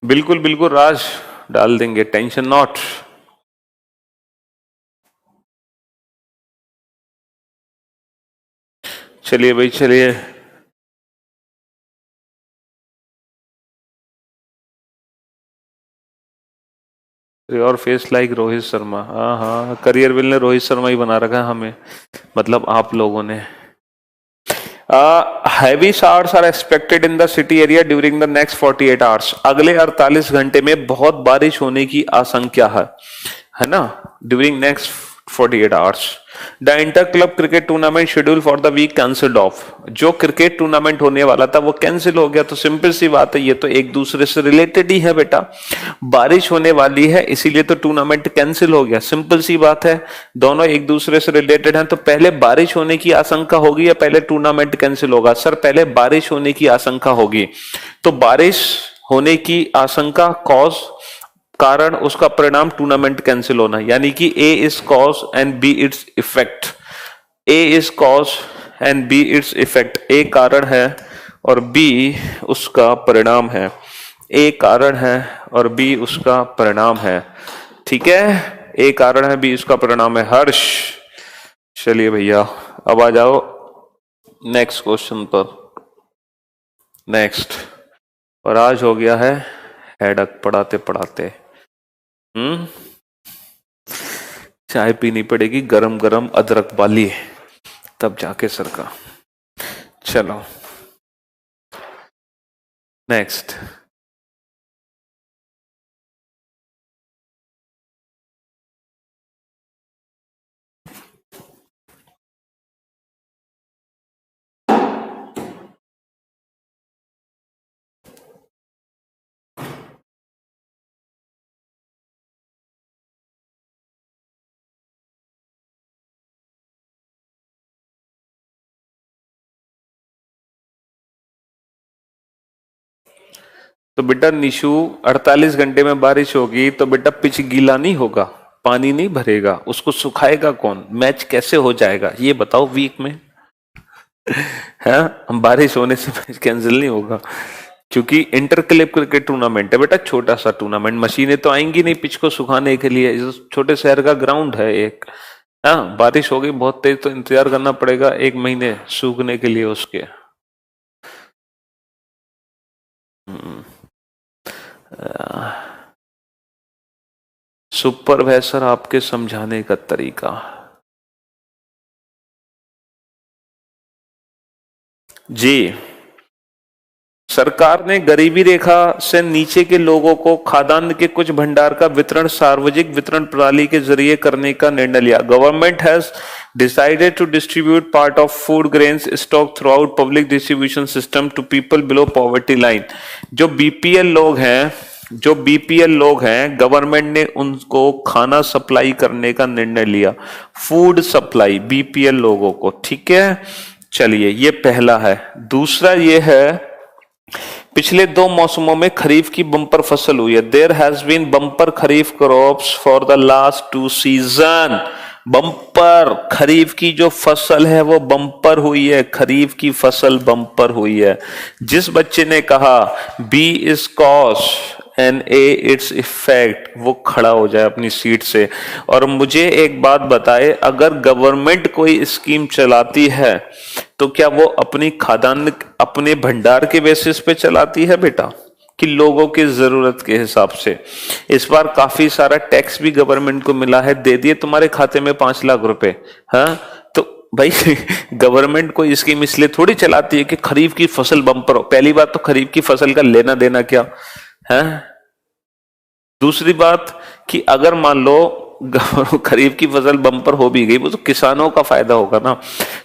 बिल्कुल बिल्कुल राज, डाल देंगे, टेंशन नॉट। चलिए भाई चलिए। Your face like Rohit Sharma, हाँ हाँ, करियर बिल ने रोहित शर्मा ही बना रखा है हमें, मतलब आप लोगों ने। Heavy showers are expected in the city area during the next 48 hours. अगले 48 घंटे में बहुत बारिश होने की आशंका है ना, during next 48 hours. The inter club cricket tournament schedule for the week cancelled off. जो क्रिकेट टूर्नामेंट होने वाला था वो कैंसिल हो गया। तो सिंपल सी बात है, ये तो एक दूसरे से रिलेटेड ही है बेटा, बारिश होने वाली है इसीलिए तो टूर्नामेंट कैंसिल हो गया, सिंपल सी बात है, दोनों एक दूसरे से रिलेटेड हैं। तो पहले बारिश होने की आशंका होगी या पहले टूर्नामेंट कैंसिल होगा? सर पहले बारिश होने की आशंका होगी। तो बारिश होने की आशंका कॉज, कारण, उसका परिणाम टूर्नामेंट कैंसिल होना, यानी कि A is cause and B its effect. A is cause and B its effect. A कारण है और बी उसका परिणाम है। ए कारण है और बी उसका परिणाम है, ठीक है, ए कारण है बी उसका परिणाम है। हर्ष, चलिए भैया अब आ जाओ नेक्स्ट क्वेश्चन पर। नेक्स्ट, और आज हो गया है हेडक पढ़ाते पढ़ाते। चाय पीनी पड़ेगी गरम गरम अदरक वाली, तब जाके सर का। चलो नेक्स्ट। तो बेटा निशु, 48 घंटे में बारिश होगी तो बेटा पिच गीला नहीं होगा, पानी नहीं भरेगा, उसको सुखाएगा कौन? मैच कैसे हो जाएगा ये बताओ वीक में? है, बारिश होने से मैच कैंसिल नहीं होगा, क्योंकि इंटर क्लब क्रिकेट टूर्नामेंट है बेटा, छोटा सा टूर्नामेंट, मशीनें तो आएंगी नहीं पिच को सुखाने के लिए, इस छोटे शहर का ग्राउंड है एक। हाँ, बारिश हो गई बहुत तेज तो इंतजार करना पड़ेगा 1 महीने सूखने के लिए उसके। सुपरवाइजर आपके समझाने का तरीका। जी, सरकार ने गरीबी रेखा से नीचे के लोगों को खाद्यान्न के कुछ भंडार का वितरण सार्वजनिक वितरण प्रणाली के जरिए करने का निर्णय लिया। Government has decided to distribute part of food grains stock throughout public distribution system to people below poverty line. जो बीपीएल लोग हैं, गवर्नमेंट ने उनको खाना सप्लाई करने का निर्णय लिया, फूड सप्लाई बीपीएल लोगों को, ठीक है। चलिए ये पहला है। दूसरा ये है, पिछले 2 मौसमों में खरीफ की बम्पर फसल हुई है। There has been bumper kharif crops for the last 2 season. Bumper kharif की जो फसल है वो बम्पर हुई है, खरीफ की फसल बम्पर हुई है। जिस बच्चे ने कहा B is cause and A it's effect, वो खड़ा हो जाए अपनी सीट से और मुझे एक बात बताए, अगर गवर्नमेंट कोई स्कीम चलाती है तो क्या वो अपनी खाद्यान्न अपने भंडार के बेसिस पे चलाती है बेटा, कि लोगों की जरूरत के हिसाब से? इस बार काफी सारा टैक्स भी गवर्नमेंट को मिला है, दे दिए तुम्हारे खाते में 5 लाख रुपए। हाँ, तो भाई गवर्नमेंट कोई स्कीम इसलिए थोड़ी चलाती है कि खरीफ की फसल बम्पर हो। पहली बात तो खरीफ की फसल का लेना देना क्या है। दूसरी बात कि अगर मान लो खरीफ की फसल बम्पर हो भी गई, वो तो किसानों का फायदा होगा ना।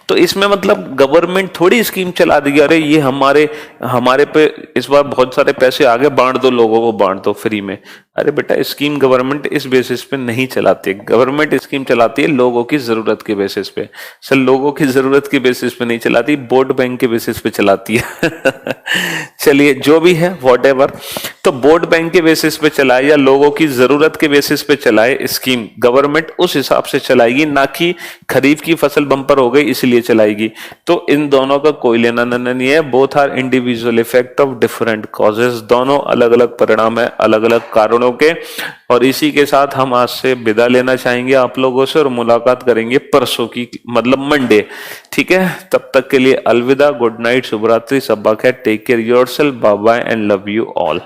तो इसमें मतलब गवर्नमेंट थोड़ी स्कीम चला देगी, अरे ये हमारे पे इस बार बहुत सारे पैसे आ गए, बांट दो लोगों को, बांट दो फ्री में। अरे बेटा स्कीम गवर्नमेंट इस बेसिस पे नहीं चलाती है, गवर्नमेंट स्कीम चलाती है लोगों की जरूरत के बेसिस पे। सर लोगों की जरूरत के बेसिस पे नहीं चलाती, वोट बैंक के बेसिस पे चलाती है। चलिए जो भी है व्हाटएवर, तो वोट बैंक के बेसिस पे चलाए या लोगों की जरूरत के बेसिस पे चलाए स्कीम, गवर्नमेंट उस हिसाब से चलाएगी, ना कि खरीफ की फसल बम्पर हो गई इसलिए चलाएगी। तो इन दोनों का कोई लेना देना नहीं है, both are individual effect of different causes, दोनों अलग अलग परिणाम है अलग अलग कारणों के। और इसी के साथ हम आज से विदा लेना चाहेंगे आप लोगों से और मुलाकात करेंगे परसों की, मतलब मंडे। ठीक है, तब तक के लिए अलविदा, गुड नाइट, शुभ रात्रि, सब खैर, take care yourself, bye bye and love you all.